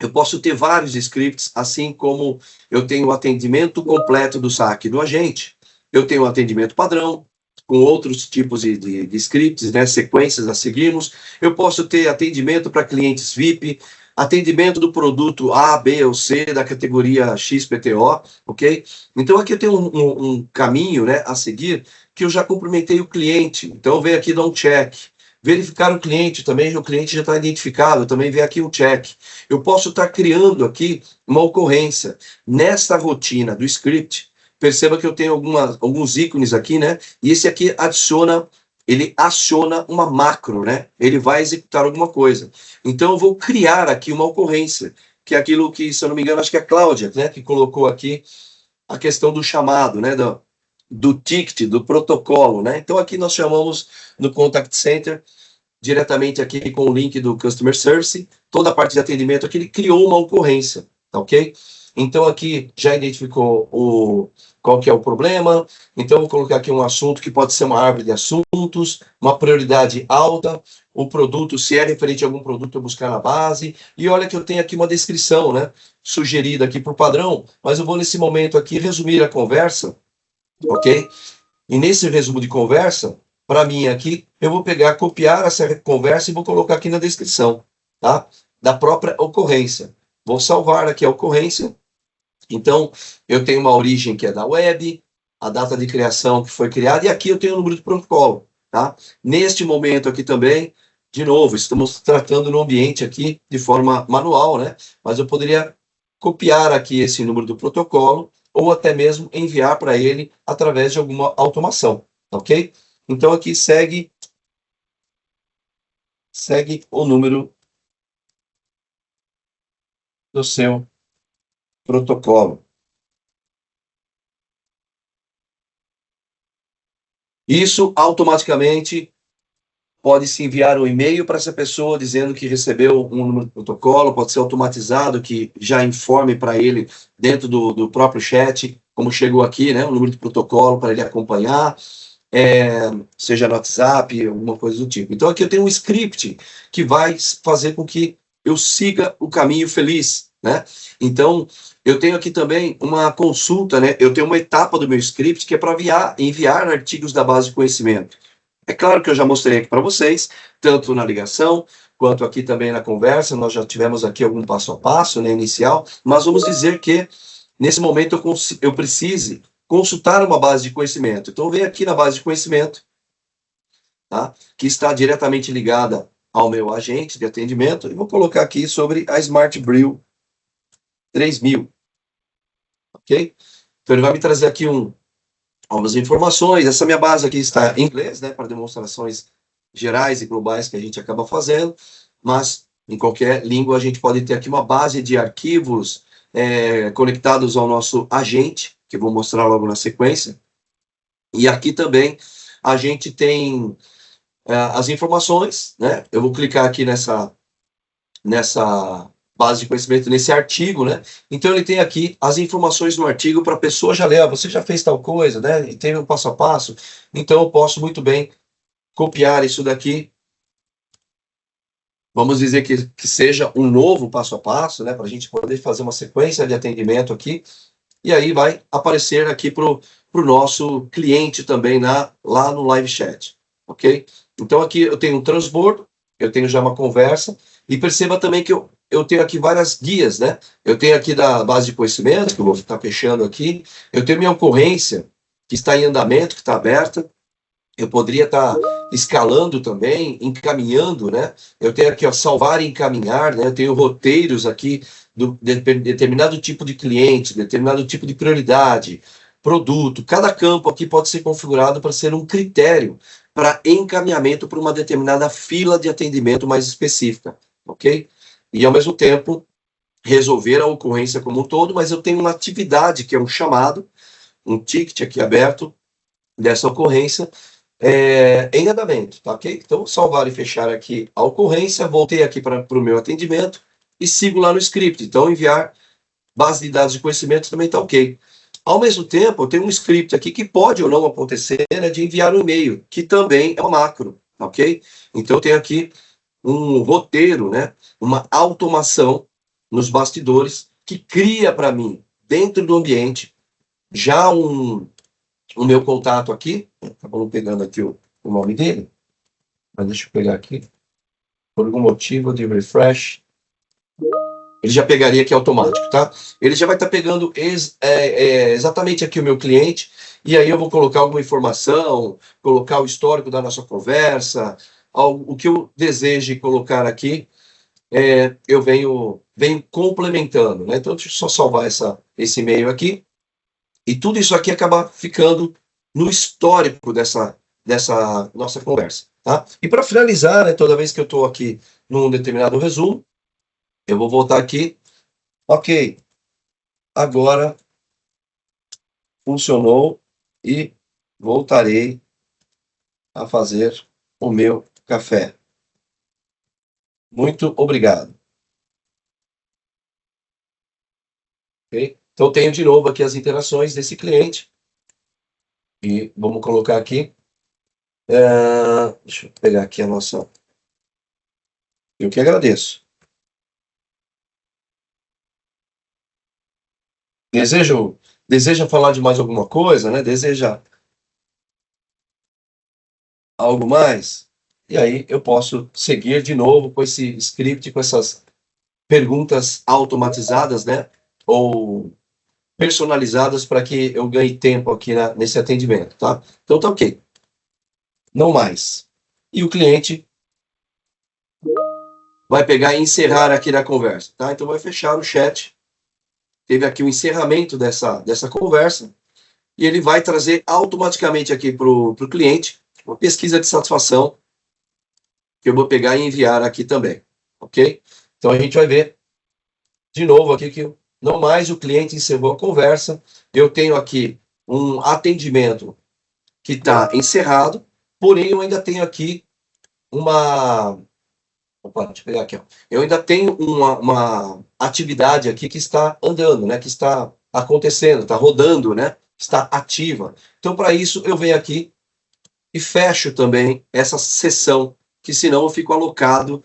eu posso ter vários scripts, assim como eu tenho o atendimento completo do saque do agente, eu tenho o atendimento padrão, com outros tipos de scripts, né, sequências a seguirmos. Eu posso ter atendimento para clientes VIP, atendimento do produto A, B ou C da categoria XPTO, ok? Então aqui eu tenho um caminho, né, a seguir, que eu já cumprimentei o cliente. Então eu venho aqui dar um check. Verificar o cliente também, o cliente já está identificado, também vem aqui um check. Eu posso estar criando aqui uma ocorrência. Nesta rotina do script, perceba que eu tenho alguns ícones aqui, né? E esse aqui ele aciona uma macro, né? Ele vai executar alguma coisa. Então eu vou criar aqui uma ocorrência, que é aquilo que, se eu não me engano, acho que é a Cláudia, né? Que colocou aqui a questão do chamado, né? Do ticket, do protocolo, né? Então aqui nós chamamos no Contact Center, diretamente aqui com o link do Customer Service, toda a parte de atendimento aqui, ele criou uma ocorrência, tá ok? Então aqui já identificou qual que é o problema, então eu vou colocar aqui um assunto que pode ser uma árvore de assuntos, uma prioridade alta, o produto, se é referente a algum produto, eu buscar na base, e olha que eu tenho aqui uma descrição, né, sugerida aqui por padrão, mas eu vou nesse momento aqui resumir a conversa, ok? E nesse resumo de conversa, para mim aqui, eu vou copiar essa conversa e vou colocar aqui na descrição, tá? Da própria ocorrência. Vou salvar aqui a ocorrência. Então, eu tenho uma origem que é da web, a data de criação que foi criada, e aqui eu tenho o número de protocolo, tá? Neste momento aqui também, de novo, estamos tratando no ambiente aqui de forma manual, né? Mas eu poderia copiar aqui esse número do protocolo, ou até mesmo enviar para ele através de alguma automação, ok? Então aqui segue o número do seu protocolo. Isso automaticamente pode se enviar um e-mail para essa pessoa dizendo que recebeu um número de protocolo, pode ser automatizado, que já informe para ele dentro do próprio chat, como chegou aqui, né, o número de protocolo para ele acompanhar, seja no WhatsApp, alguma coisa do tipo. Então aqui eu tenho um script que vai fazer com que eu siga o caminho feliz, né? Então eu tenho aqui também uma consulta, né? Eu tenho uma etapa do meu script que é para enviar artigos da base de conhecimento. É claro que eu já mostrei aqui para vocês, tanto na ligação, quanto aqui também na conversa, nós já tivemos aqui algum passo a passo, né, inicial, mas vamos dizer que, nesse momento, eu precise consultar uma base de conhecimento. Então, eu venho aqui na base de conhecimento, tá, que está diretamente ligada ao meu agente de atendimento, e vou colocar aqui sobre a Smart Brill 3000, ok? Então, ele vai me trazer aqui algumas informações. Essa minha base aqui está em inglês, né, para demonstrações gerais e globais que a gente acaba fazendo, mas em qualquer língua a gente pode ter aqui uma base de arquivos conectados ao nosso agente, que eu vou mostrar logo na sequência. E aqui também a gente tem as informações, né? Eu vou clicar aqui nessa base de conhecimento, nesse artigo, né? Então ele tem aqui as informações do artigo para a pessoa já ler, você já fez tal coisa, né? E tem um passo a passo, então eu posso muito bem copiar isso daqui, vamos dizer que seja um novo passo a passo, né? Para a gente poder fazer uma sequência de atendimento aqui, e aí vai aparecer aqui para o nosso cliente também lá no live chat, ok? Então aqui eu tenho um transbordo, eu tenho já uma conversa, e perceba também que eu tenho aqui várias guias, né? Eu tenho aqui da base de conhecimento, que eu vou estar fechando aqui, eu tenho minha ocorrência, que está em andamento, que está aberta, eu poderia estar escalando também, encaminhando, né? Eu tenho aqui, ó, salvar e encaminhar, né? Eu tenho roteiros aqui de determinado tipo de cliente, determinado tipo de prioridade, produto. Cada campo aqui pode ser configurado para ser um critério para encaminhamento para uma determinada fila de atendimento mais específica, ok? E, ao mesmo tempo, resolver a ocorrência como um todo, mas eu tenho uma atividade que é um chamado, um ticket aqui aberto dessa ocorrência em andamento, tá ok? Então, vou salvar e fechar aqui a ocorrência, voltei aqui para o meu atendimento e sigo lá no script. Então, enviar base de dados de conhecimento também está ok. Ao mesmo tempo, eu tenho um script aqui que pode ou não acontecer, né, de enviar um e-mail, que também é uma macro, ok? Então, eu tenho aqui um roteiro, né, uma automação nos bastidores que cria para mim, dentro do ambiente, já o meu contato aqui. Acabamos pegando aqui o nome dele, mas deixa eu pegar aqui. Por algum motivo de refresh, ele já pegaria aqui automático, tá? Ele já vai estar pegando exatamente aqui o meu cliente, e aí eu vou colocar alguma informação, colocar o histórico da nossa conversa, o que eu deseje colocar aqui, eu venho complementando, né? Então, deixa eu só salvar esse e-mail aqui, e tudo isso aqui acaba ficando no histórico dessa nossa conversa, tá? E para finalizar, né, toda vez que eu estou aqui num determinado resumo, eu vou voltar aqui, ok, agora funcionou e voltarei a fazer o meu café. Muito obrigado. Okay? Então, tenho de novo aqui as interações desse cliente. E vamos colocar aqui. Deixa eu pegar aqui a nossa... Eu que agradeço. Deseja falar de mais alguma coisa, né? Deseja algo mais? E aí eu posso seguir de novo com esse script, com essas perguntas automatizadas, né? Ou personalizadas para que eu ganhe tempo aqui nesse atendimento, tá? Então tá ok. Não mais. E o cliente vai pegar e encerrar aqui na conversa, tá? Então vai fechar o chat. Teve aqui o encerramento dessa conversa e ele vai trazer automaticamente aqui para o cliente uma pesquisa de satisfação que eu vou pegar e enviar aqui também, ok? Então a gente vai ver de novo aqui que não mais o cliente encerrou a conversa, eu tenho aqui um atendimento que está encerrado, porém eu ainda tenho aqui uma... Opa, deixa eu pegar aqui, ó. Eu ainda tenho uma atividade aqui que está andando, né? Que está acontecendo, está rodando, né? Está ativa. Então, para isso, eu venho aqui e fecho também essa sessão, que senão eu fico alocado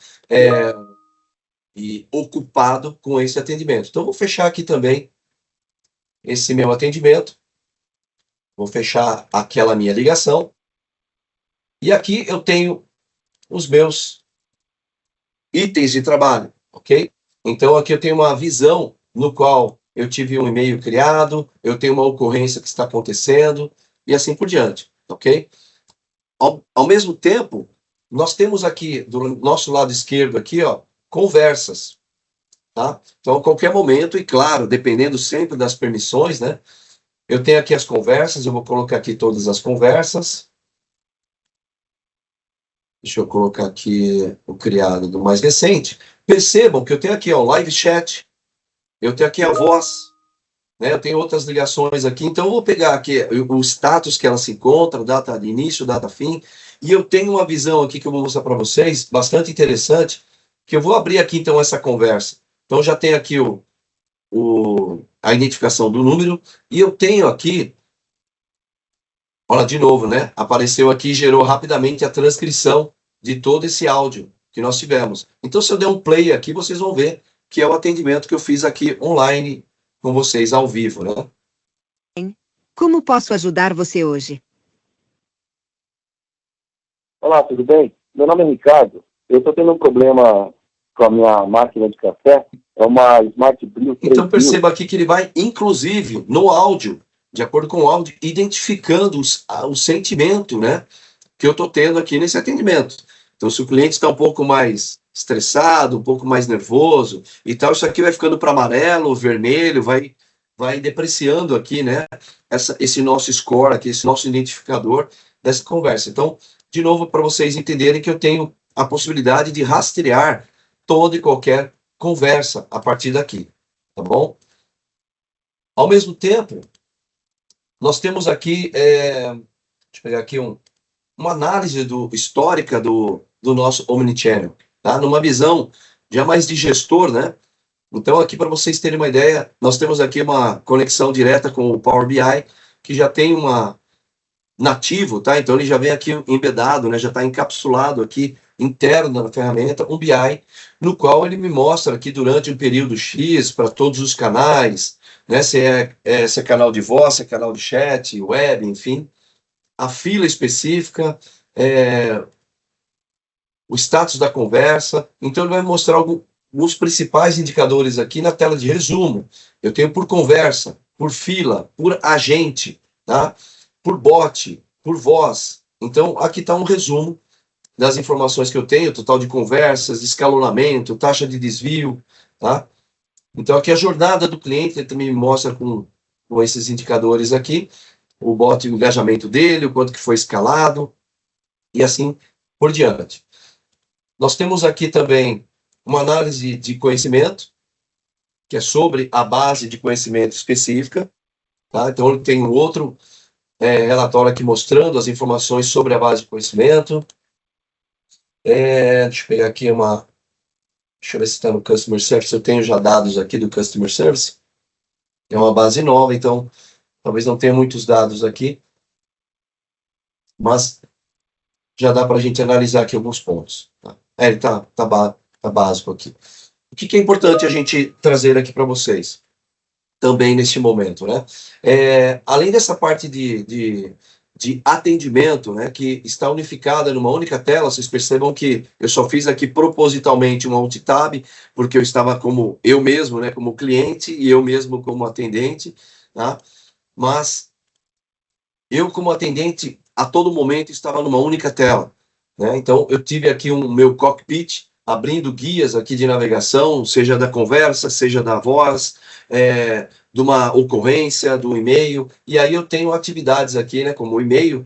e ocupado com esse atendimento. Então, vou fechar aqui também esse meu atendimento. Vou fechar aquela minha ligação. E aqui eu tenho os meus itens de trabalho, ok? Então, aqui eu tenho uma visão no qual eu tive um e-mail criado, eu tenho uma ocorrência que está acontecendo, e assim por diante, ok? Ao mesmo tempo, nós temos aqui, do nosso lado esquerdo aqui, ó, conversas, tá? Então, a qualquer momento, e claro, dependendo sempre das permissões, né? Eu tenho aqui as conversas, eu vou colocar aqui todas as conversas. Deixa eu colocar aqui o criado do mais recente. Percebam que eu tenho aqui o live chat, eu tenho aqui a voz, né? Eu tenho outras ligações aqui. Então, eu vou pegar aqui o status que ela se encontra, data de início, data fim, e eu tenho uma visão aqui que eu vou mostrar para vocês, bastante interessante, que eu vou abrir aqui, então, essa conversa. Então, já tenho aqui a identificação do número, e eu tenho aqui, olha, de novo, né? Apareceu aqui e gerou rapidamente a transcrição de todo esse áudio que nós tivemos. Então, se eu der um play aqui, vocês vão ver que é o atendimento que eu fiz aqui online com vocês, ao vivo, né? Como posso ajudar você hoje? Olá, tudo bem? Meu nome é Ricardo. Eu estou tendo um problema com a minha máquina de café. É uma Smart Brew 3000. Então, perceba aqui que ele vai, inclusive, no áudio, de acordo com o áudio, identificando o sentimento, né, que eu estou tendo aqui nesse atendimento. Então, se o cliente está um pouco mais estressado, um pouco mais nervoso e tal, isso aqui vai ficando para amarelo, vermelho, vai depreciando aqui, né, esse nosso score aqui, esse nosso identificador dessa conversa. Então, de novo, para vocês entenderem que eu tenho a possibilidade de rastrear toda e qualquer conversa a partir daqui, tá bom? Ao mesmo tempo, nós temos aqui, deixa eu pegar aqui uma análise histórica do nosso Omnichannel, tá? Numa visão já mais de gestor, né? Então, aqui para vocês terem uma ideia, nós temos aqui uma conexão direta com o Power BI, que já tem uma nativo, tá? Então, ele já vem aqui embedado, né? Já está encapsulado aqui, interno na ferramenta, um BI, no qual ele me mostra aqui durante um período X, para todos os canais, né? Se é canal de voz, se é canal de chat, web, enfim, a fila específica, o status da conversa. Então, ele vai mostrar alguns principais indicadores aqui na tela de resumo. Eu tenho por conversa, por fila, por agente, tá? Por bot, por voz. Então, aqui está um resumo das informações que eu tenho, total de conversas, escalonamento, taxa de desvio, tá? Então, aqui a jornada do cliente, ele também me mostra com esses indicadores aqui, o bot, o engajamento dele, o quanto que foi escalado, e assim por diante. Nós temos aqui também uma análise de conhecimento, que é sobre a base de conhecimento específica, tá? Então, tem um outro relatório aqui mostrando as informações sobre a base de conhecimento. Deixa eu pegar aqui deixa eu ver se está no Customer Service, eu tenho já dados aqui do Customer Service. É uma base nova, então talvez não tenha muitos dados aqui, mas já dá para a gente analisar aqui alguns pontos. Tá? Ele tá básico aqui. O que é importante a gente trazer aqui para vocês? Também neste momento, né? Além dessa parte de atendimento, né, que está unificada numa única tela, vocês percebam que eu só fiz aqui propositalmente um alt tab, porque eu estava como eu mesmo, né, como cliente, e eu mesmo como atendente, tá? Mas eu como atendente, a todo momento, estava numa única tela, né? Então, eu tive aqui meu cockpit, abrindo guias aqui de navegação, seja da conversa, seja da voz, de uma ocorrência, do e-mail, e aí eu tenho atividades aqui, né, como o e-mail,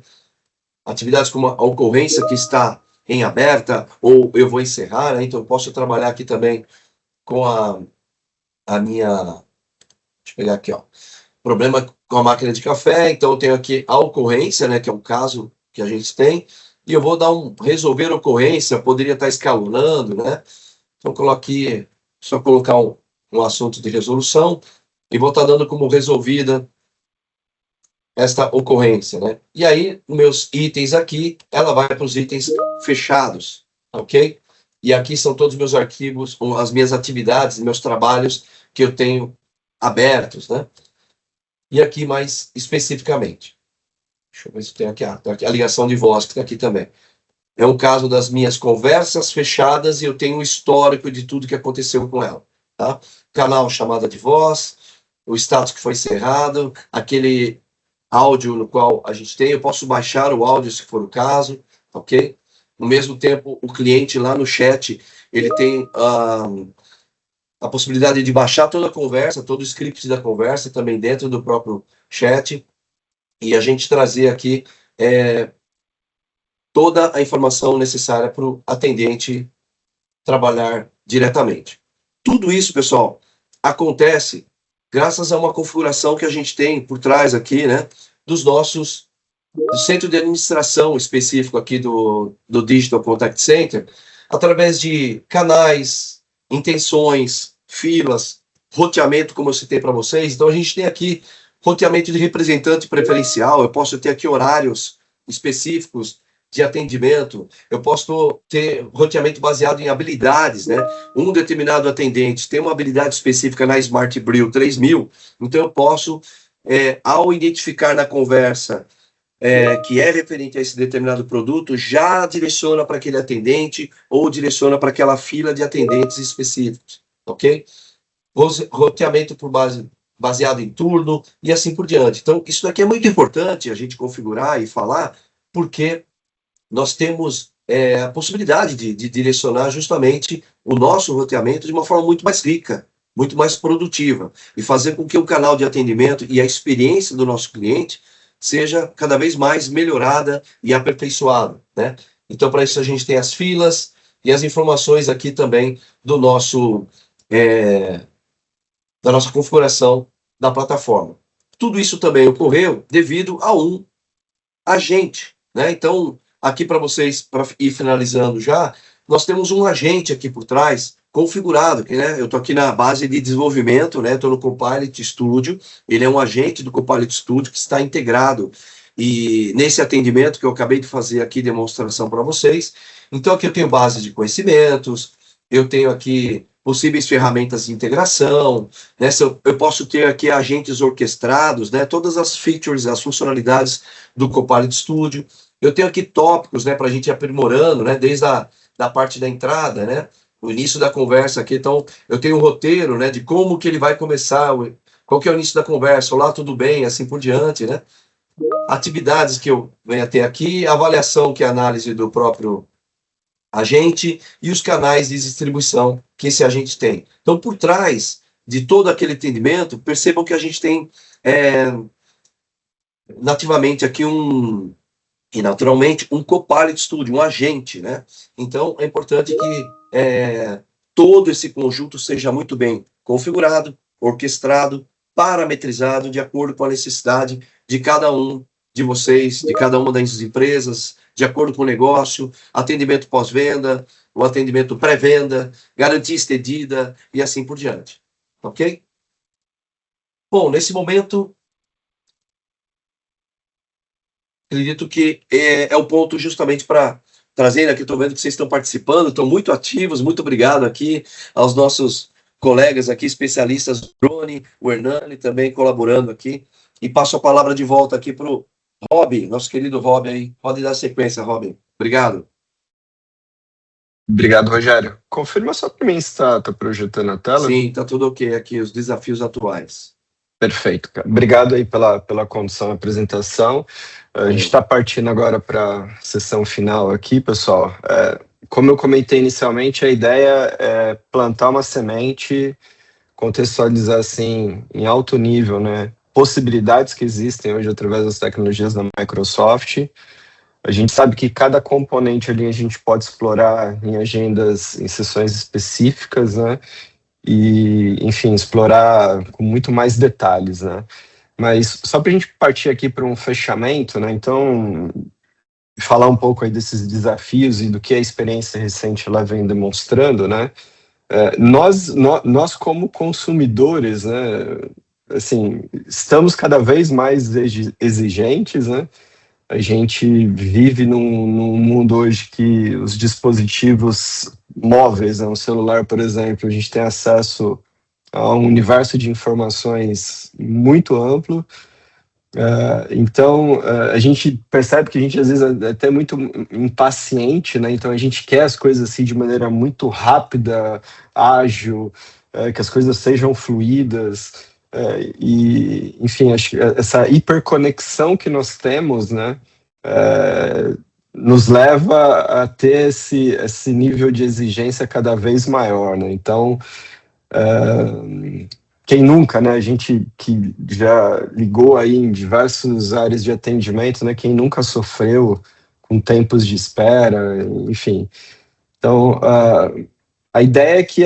atividades como a ocorrência que está em aberta, ou eu vou encerrar, né? Então eu posso trabalhar aqui também com a minha, deixa eu pegar aqui, ó, problema com a máquina de café, então eu tenho aqui a ocorrência, né, que é um caso que a gente tem, e eu vou dar resolver ocorrência, poderia estar escalonando, né? Então, só colocar um assunto de resolução e vou estar dando como resolvida esta ocorrência, né? E aí, meus itens aqui, ela vai para os itens fechados, ok? E aqui são todos os meus arquivos, as minhas atividades, meus trabalhos que eu tenho abertos, né? E aqui mais especificamente. Deixa eu ver se tem aqui a ligação de voz que está aqui também. É um caso das minhas conversas fechadas e eu tenho um histórico de tudo que aconteceu com ela. Tá? Canal chamada de voz, o status que foi encerrado, aquele áudio no qual a gente tem, eu posso baixar o áudio se for o caso, ok? No mesmo tempo, o cliente lá no chat, ele tem a possibilidade de baixar toda a conversa, todo o script da conversa também dentro do próprio chat, e a gente trazer aqui toda a informação necessária para o atendente trabalhar diretamente. Tudo isso, pessoal, acontece graças a uma configuração que a gente tem por trás aqui, né, do centro de administração específico aqui do Digital Contact Center, através de canais, intenções, filas, roteamento, como eu citei para vocês. Então, a gente tem aqui roteamento de representante preferencial, eu posso ter aqui horários específicos de atendimento, eu posso ter roteamento baseado em habilidades, né? Um determinado atendente tem uma habilidade específica na Smart Brill 3000, então eu posso, ao identificar na conversa que é referente a esse determinado produto, já direciona para aquele atendente ou direciona para aquela fila de atendentes específicos, ok? Roteamento por baseado em turno e assim por diante. Então, isso daqui é muito importante a gente configurar e falar, porque nós temos a possibilidade de direcionar justamente o nosso roteamento de uma forma muito mais rica, muito mais produtiva, e fazer com que o canal de atendimento e a experiência do nosso cliente seja cada vez mais melhorada e aperfeiçoada, né? Então, para isso a gente tem as filas e as informações aqui também do nosso da nossa configuração da plataforma. Tudo isso também ocorreu devido a um agente, né? Então, aqui para vocês, para ir finalizando já, nós temos um agente aqui por trás, configurado, né? Eu estou aqui na base de desenvolvimento, né? Estou no Copilot Studio, ele é um agente do Copilot Studio que está integrado e nesse atendimento que eu acabei de fazer aqui, demonstração para vocês. Então, aqui eu tenho base de conhecimentos, eu tenho aqui possíveis ferramentas de integração, né? Eu posso ter aqui agentes orquestrados, né? Todas as features, as funcionalidades do Copilot Studio. Eu tenho aqui tópicos, né? Para a gente ir aprimorando, né? Desde da parte da entrada, né? O início da conversa aqui. Então, eu tenho um roteiro, né? De como que ele vai começar, qual que é o início da conversa, olá, tudo bem, assim por diante, né? Atividades que eu venho a ter aqui, avaliação, que é a análise do próprio agente, e os canais de distribuição que esse agente tem. Então, por trás de todo aquele entendimento, percebam que a gente tem nativamente aqui e naturalmente um Copilot Studio, um agente, né? Então, é importante que todo esse conjunto seja muito bem configurado, orquestrado, parametrizado de acordo com a necessidade de cada um de vocês, de cada uma das empresas, de acordo com o negócio, atendimento pós-venda, o atendimento pré-venda, garantia estendida e assim por diante. Ok? Bom, nesse momento, acredito que é o ponto justamente para trazer aqui. Estou vendo que vocês estão participando, estão muito ativos. Muito obrigado aqui aos nossos colegas aqui, especialistas do drone, o Hernani também colaborando aqui. E passo a palavra de volta aqui para o Rob, nosso querido Rob aí. Pode dar sequência, Rob. Obrigado. Obrigado, Rogério. Confirma só para mim se está projetando a tela. Sim, está tudo ok aqui, os desafios atuais. Perfeito, cara. Obrigado aí pela condução e apresentação. A gente está partindo agora para a sessão final aqui, pessoal. Como eu comentei inicialmente, a ideia é plantar uma semente, contextualizar assim em alto nível, né, possibilidades que existem hoje através das tecnologias da Microsoft. A gente sabe que cada componente ali a gente pode explorar em agendas, em sessões específicas, né, e, enfim, explorar com muito mais detalhes, né. Mas só para a gente partir aqui para um fechamento, né, então, falar um pouco aí desses desafios e do que a experiência recente lá vem demonstrando, né, nós como consumidores, né, assim, estamos cada vez mais exigentes, né, a gente vive num mundo hoje que os dispositivos móveis, né, um celular, por exemplo, a gente tem acesso a um universo de informações muito amplo. Então, a gente percebe que a gente, às vezes, é até muito impaciente, né? Então, a gente quer as coisas assim de maneira muito rápida, ágil, que as coisas sejam fluídas. E, enfim, acho que essa hiperconexão que nós temos, né, nos leva a ter esse nível de exigência cada vez maior, né? Então, quem nunca, né, a gente que já ligou aí em diversas áreas de atendimento, né, quem nunca sofreu com tempos de espera, enfim. Então, a ideia é que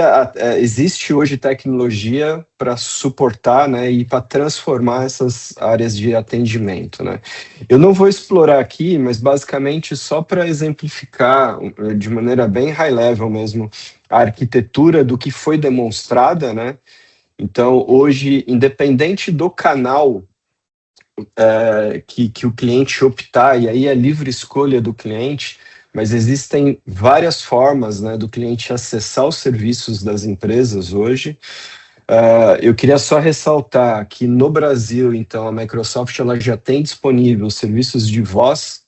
existe hoje tecnologia para suportar, né, e para transformar essas áreas de atendimento, né. Eu não vou explorar aqui, mas basicamente só para exemplificar de maneira bem high level mesmo a arquitetura do que foi demonstrada, né. Então, hoje, independente do canal que o cliente optar, e aí é livre escolha do cliente, mas existem várias formas, né, do cliente acessar os serviços das empresas hoje. Eu queria só ressaltar que no Brasil, então, a Microsoft ela já tem disponível serviços de voz.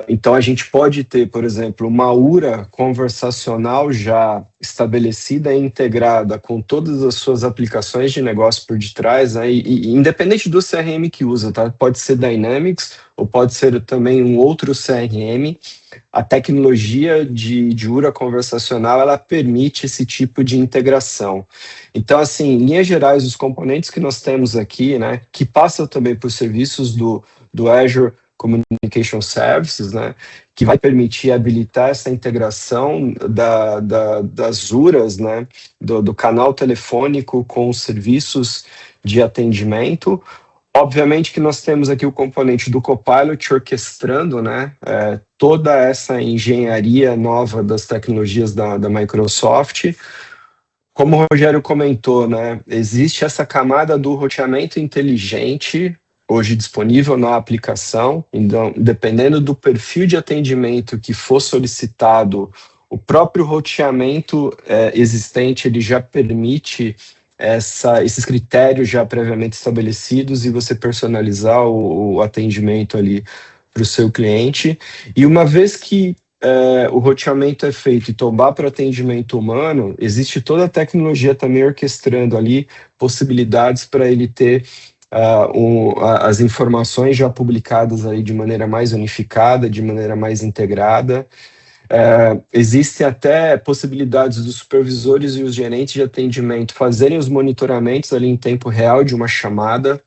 Então, a gente pode ter, por exemplo, uma URA conversacional já estabelecida e integrada com todas as suas aplicações de negócio por detrás, né? E independente do CRM que usa, tá? Pode ser Dynamics ou pode ser também um outro CRM. A tecnologia de URA conversacional, ela permite esse tipo de integração. Então, assim, em linhas gerais, os componentes que nós temos aqui, né, que passam também por serviços do Azure Communication Services, né, que vai permitir habilitar essa integração das URAs, né, do canal telefônico com os serviços de atendimento. Obviamente que nós temos aqui o componente do Copilot orquestrando, né, toda essa engenharia nova das tecnologias da Microsoft. Como o Rogério comentou, né, existe essa camada do roteamento inteligente hoje disponível na aplicação. Então, dependendo do perfil de atendimento que for solicitado, o próprio roteamento existente ele já permite esses critérios já previamente estabelecidos e você personalizar o atendimento ali para o seu cliente. E uma vez que o roteamento é feito e tombar para atendimento humano, existe toda a tecnologia também orquestrando ali possibilidades para ele ter as informações já publicadas aí de maneira mais unificada, de maneira mais integrada. Existem até possibilidades dos supervisores e os gerentes de atendimento fazerem os monitoramentos ali em tempo real de uma chamada.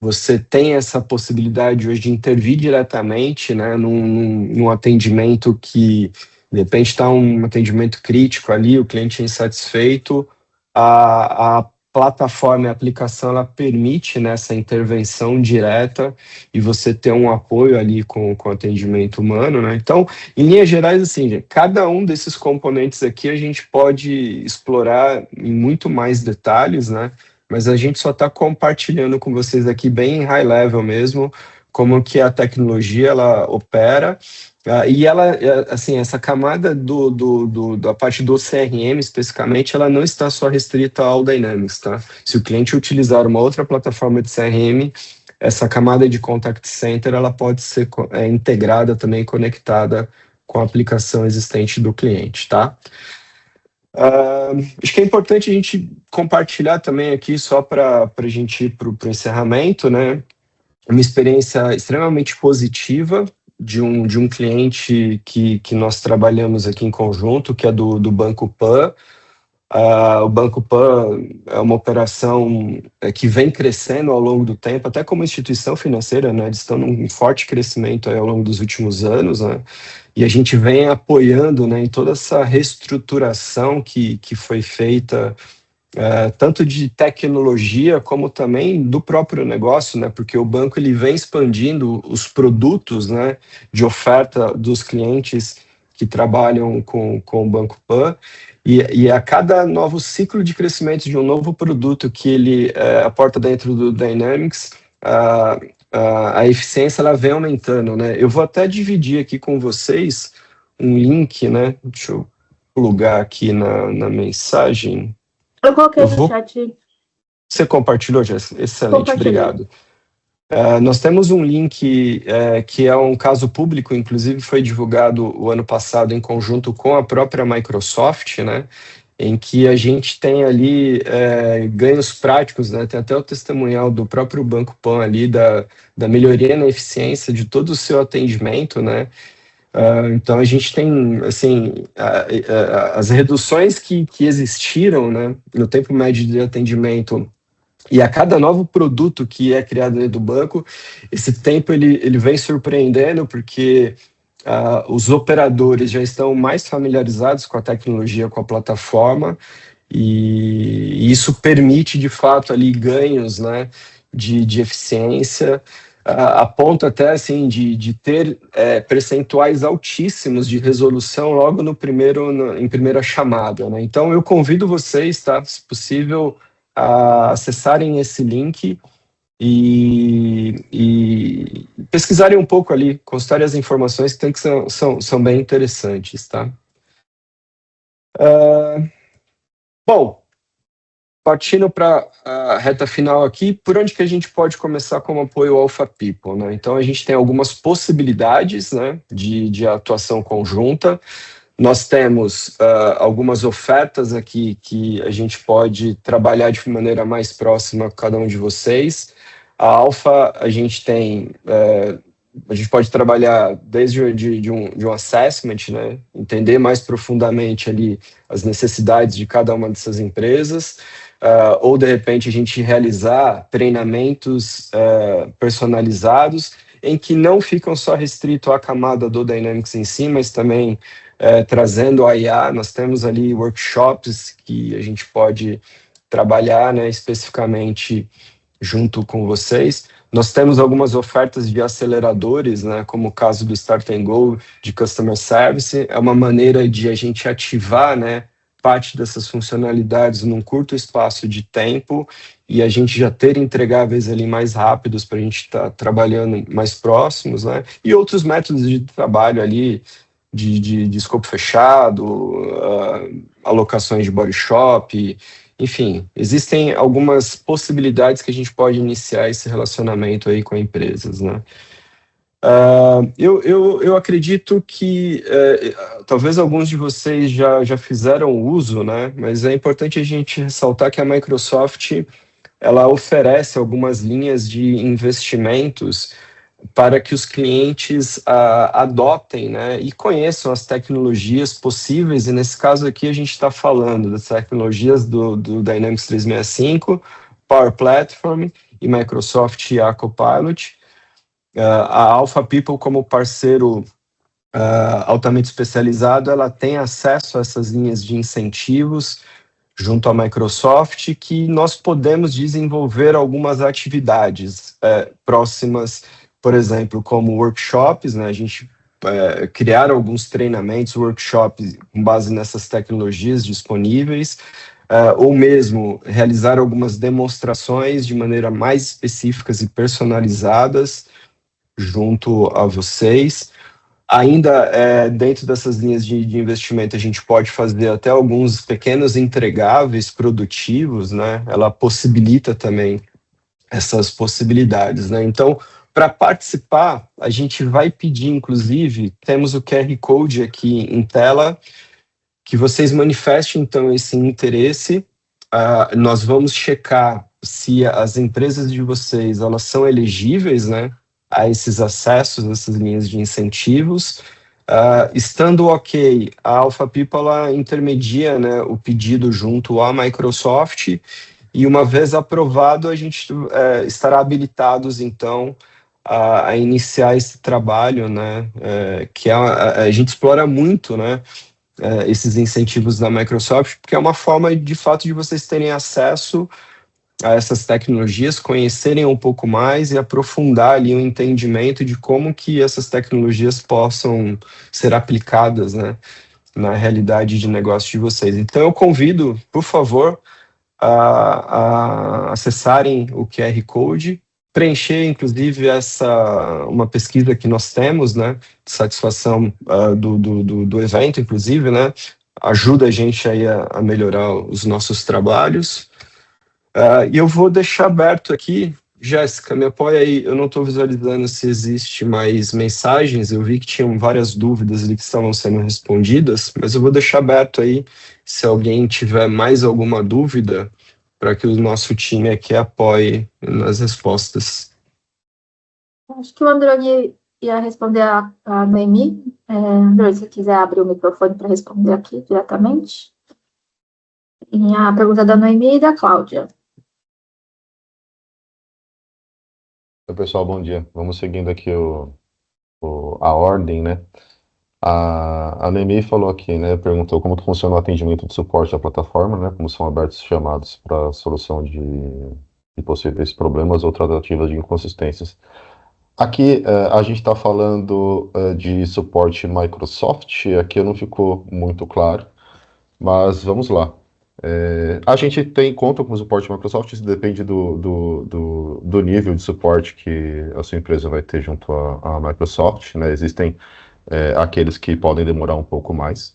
Você tem essa possibilidade hoje de intervir diretamente, né, num atendimento que, de repente, está um atendimento crítico ali, o cliente é insatisfeito, a plataforma e a aplicação ela permite nessa intervenção direta e você ter um apoio ali com o atendimento humano, né? Então, em linhas gerais, assim, cada um desses componentes aqui a gente pode explorar em muito mais detalhes, né? Mas a gente só está compartilhando com vocês aqui bem high level mesmo, como que a tecnologia ela opera. E ela, assim, essa camada da parte do CRM especificamente, ela não está só restrita ao Dynamics, tá? Se o cliente utilizar uma outra plataforma de CRM, essa camada de Contact Center, ela pode ser integrada também, conectada com a aplicação existente do cliente, tá? Acho que é importante a gente compartilhar também aqui, só para a gente ir para o encerramento, né? Uma experiência extremamente positiva de um cliente que nós trabalhamos aqui em conjunto, que é do Banco Pan. O Banco Pan é uma operação que vem crescendo ao longo do tempo, até como instituição financeira, né? Eles estão num forte crescimento aí ao longo dos últimos anos, né? E a gente vem apoiando, né, em toda essa reestruturação que foi feita, tanto de tecnologia como também do próprio negócio, né, porque o banco ele vem expandindo os produtos, né, de oferta dos clientes que trabalham com o Banco Pan, e a cada novo ciclo de crescimento de um novo produto que ele aporta dentro do Dynamics, a eficiência ela vem aumentando, né. Eu vou até dividir aqui com vocês um link, né, deixa eu plugar aqui na mensagem. Eu coloquei no chat. Você compartilhou, Jéssica? Excelente, obrigado. Nós temos um link que é um caso público, inclusive foi divulgado o ano passado em conjunto com a própria Microsoft, né, em que a gente tem ali ganhos práticos, né, tem até o testemunhal do próprio Banco Pan ali, da melhoria na eficiência de todo o seu atendimento, né. Então a gente tem, assim, as reduções que existiram, né, no tempo médio de atendimento e a cada novo produto que é criado dentro do banco, esse tempo ele vem surpreendendo porque os operadores já estão mais familiarizados com a tecnologia, com a plataforma, e isso permite de fato ali ganhos, né, de eficiência, a ponto até assim de ter percentuais altíssimos de resolução logo em primeira chamada, né? Então eu convido vocês, tá, se possível, a acessarem esse link e pesquisarem um pouco ali, consultarem as informações que são bem interessantes, tá? Bom, partindo para a reta final aqui, por onde que a gente pode começar como apoio ao Alpha People, né? Então, a gente tem algumas possibilidades, né, de atuação conjunta. Nós temos algumas ofertas aqui que a gente pode trabalhar de maneira mais próxima com cada um de vocês. A Alpha, a gente pode trabalhar desde de um assessment, né, entender mais profundamente ali as necessidades de cada uma dessas empresas, ou de repente a gente realizar treinamentos personalizados, em que não ficam só restrito à camada do Dynamics em si, mas também trazendo a IA. Nós temos ali workshops que a gente pode trabalhar, né, especificamente junto com vocês. Nós temos algumas ofertas de aceleradores, né, como o caso do Start and Go de Customer Service. É uma maneira de a gente ativar, né, parte dessas funcionalidades num curto espaço de tempo e a gente já ter entregáveis ali mais rápidos para a gente estar trabalhando mais próximos, né? E outros métodos de trabalho ali, de escopo fechado, alocações de body shop, enfim, existem algumas possibilidades que a gente pode iniciar esse relacionamento aí com empresas, né? Eu acredito que talvez alguns de vocês já fizeram uso, né? Mas é importante a gente ressaltar que a Microsoft ela oferece algumas linhas de investimentos para que os clientes adotem, né, e conheçam as tecnologias possíveis, e nesse caso aqui a gente está falando das tecnologias do Dynamics 365, Power Platform e Microsoft IA Copilot. A Alpha People, como parceiro altamente especializado, ela tem acesso a essas linhas de incentivos junto à Microsoft, que nós podemos desenvolver algumas atividades próximas, por exemplo, como workshops, né? A gente criar alguns treinamentos, workshops com base nessas tecnologias disponíveis, ou mesmo realizar algumas demonstrações de maneira mais específicas e personalizadas junto a vocês. Ainda dentro dessas linhas de investimento, a gente pode fazer até alguns pequenos entregáveis produtivos, né? Ela possibilita também essas possibilidades, né? Então, para participar, a gente vai pedir, inclusive, temos o QR Code aqui em tela, que vocês manifestem, então, esse interesse. Nós vamos checar se as empresas de vocês, elas são elegíveis, né, a esses acessos, essas linhas de incentivos. Estando ok, a Alpha People ela intermedia, né, o pedido junto à Microsoft, e uma vez aprovado, a gente estará habilitados, então, a iniciar esse trabalho, né, que a gente explora muito, né, esses incentivos da Microsoft, porque é uma forma, de fato, de vocês terem acesso a essas tecnologias, conhecerem um pouco mais e aprofundar ali o entendimento de como que essas tecnologias possam ser aplicadas, né, na realidade de negócio de vocês. Então, eu convido, por favor, a acessarem o QR Code, preencher, inclusive, uma pesquisa que nós temos, né, de satisfação do evento, inclusive, né, ajuda a gente aí a melhorar os nossos trabalhos. E eu vou deixar aberto aqui, Jéssica, me apoia aí, eu não estou visualizando se existe mais mensagens, eu vi que tinham várias dúvidas ali que estavam sendo respondidas, mas eu vou deixar aberto aí, se alguém tiver mais alguma dúvida, para que o nosso time aqui apoie nas respostas. Acho que o Androni ia responder a Noemi. Androni, se quiser abrir o microfone para responder aqui diretamente. E a pergunta da Noemi e da Cláudia. Oi, pessoal, bom dia. Vamos seguindo aqui a ordem, né? A Noemi falou aqui, né? Perguntou como que funciona o atendimento de suporte à plataforma, né? Como são abertos chamados para solução de possíveis problemas ou tratativas de inconsistências. Aqui a gente está falando de suporte Microsoft, aqui não ficou muito claro, mas vamos lá. A gente tem conta com o suporte Microsoft, isso depende do nível de suporte que a sua empresa vai ter junto à Microsoft, né? Existem aqueles que podem demorar um pouco mais,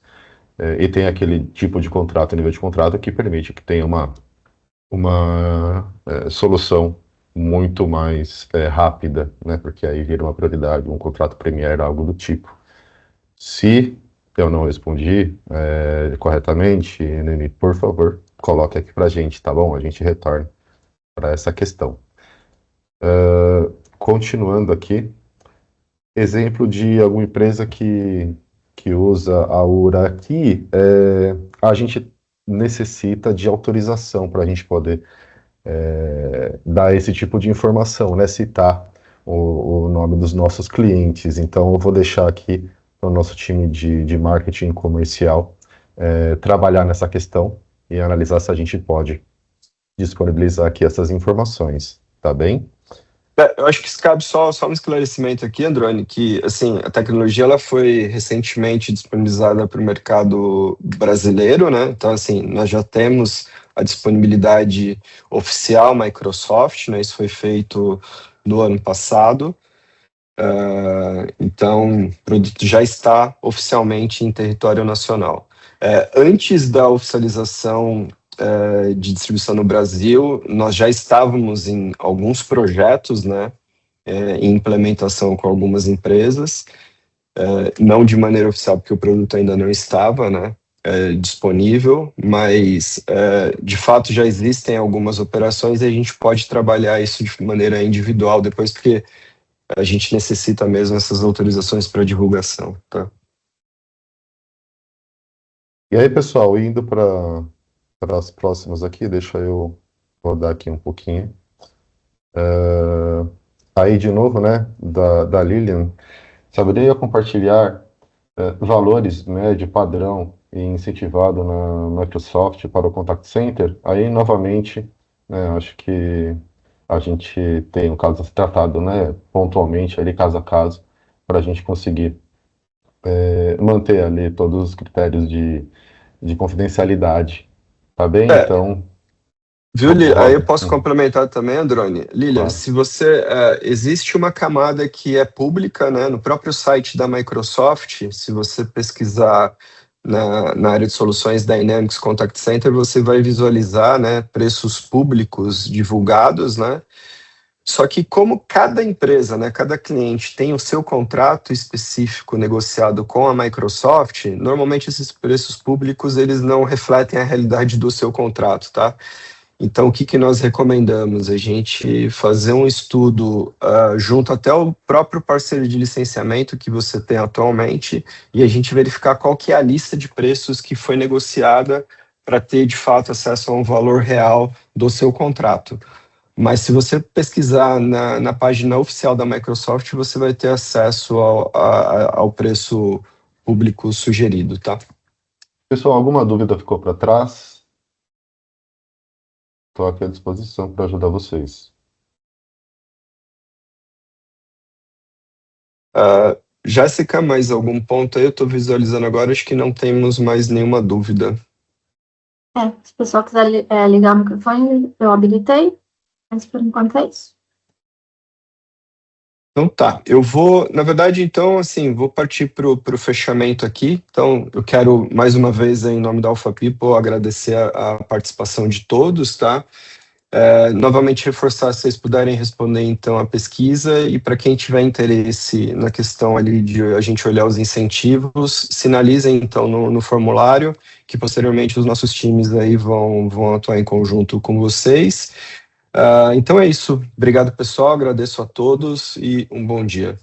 e tem aquele tipo de contrato, nível de contrato, que permite que tenha uma solução muito mais rápida, né? Porque aí vira uma prioridade, um contrato Premier, algo do tipo. Se eu não respondi corretamente, Neni, por favor, coloque aqui pra gente, tá bom? A gente retorna para essa questão. Continuando aqui, exemplo de alguma empresa que usa a URA aqui, a gente necessita de autorização para a gente poder dar esse tipo de informação, né? Citar o nome dos nossos clientes. Então, eu vou deixar aqui para o nosso time de marketing comercial trabalhar nessa questão e analisar se a gente pode disponibilizar aqui essas informações, tá bem? Eu acho que cabe só um esclarecimento aqui, Androni, que assim, a tecnologia ela foi recentemente disponibilizada para o mercado brasileiro, né? Então, assim, nós já temos a disponibilidade oficial Microsoft, né? Isso foi feito no ano passado. Então, o produto já está oficialmente em território nacional. Antes da oficialização de distribuição no Brasil, nós já estávamos em alguns projetos, né, em implementação com algumas empresas, não de maneira oficial, porque o produto ainda não estava, né, disponível, mas de fato já existem algumas operações e a gente pode trabalhar isso de maneira individual depois, porque a gente necessita mesmo essas autorizações para divulgação, tá? E aí, pessoal, indo para as próximas aqui, deixa eu rodar aqui um pouquinho. Aí, de novo, né, da Lilian, saberia compartilhar valores, né, de padrão e incentivado na Microsoft para o Contact Center? Aí, novamente, né, acho que a gente tem um caso a ser tratado, né, pontualmente, ali, caso a caso, para a gente conseguir manter ali todos os critérios de confidencialidade. Tá bem? Então. Viu, aí eu posso complementar também, Androni. Lilian, Claro. se você. Existe uma camada que é pública, né, no próprio site da Microsoft, se você pesquisar na área de soluções Dynamics Contact Center, você vai visualizar, né, preços públicos divulgados, né? Só que como cada empresa, né, cada cliente tem o seu contrato específico negociado com a Microsoft, normalmente esses preços públicos eles não refletem a realidade do seu contrato, tá? Então, o que nós recomendamos? A gente fazer um estudo junto até o próprio parceiro de licenciamento que você tem atualmente e a gente verificar qual que é a lista de preços que foi negociada para ter, de fato, acesso a um valor real do seu contrato. Mas se você pesquisar na página oficial da Microsoft, você vai ter acesso ao preço público sugerido, tá? Pessoal, alguma dúvida ficou para trás? Estou aqui à disposição para ajudar vocês. Jéssica, mais algum ponto aí? Eu estou visualizando agora, acho que não temos mais nenhuma dúvida. Se o pessoal quiser ligar o microfone, eu habilitei. Mas por enquanto é isso. Então tá, eu vou, na verdade, então, assim, vou partir para o fechamento aqui. Então, eu quero, mais uma vez, em nome da Alpha People, agradecer a participação de todos, tá? Novamente, reforçar, se vocês puderem responder, então, a pesquisa, e para quem tiver interesse na questão ali de a gente olhar os incentivos, sinalizem, então, no formulário, que posteriormente os nossos times aí vão atuar em conjunto com vocês. Então é isso. Obrigado, pessoal. Agradeço a todos e um bom dia.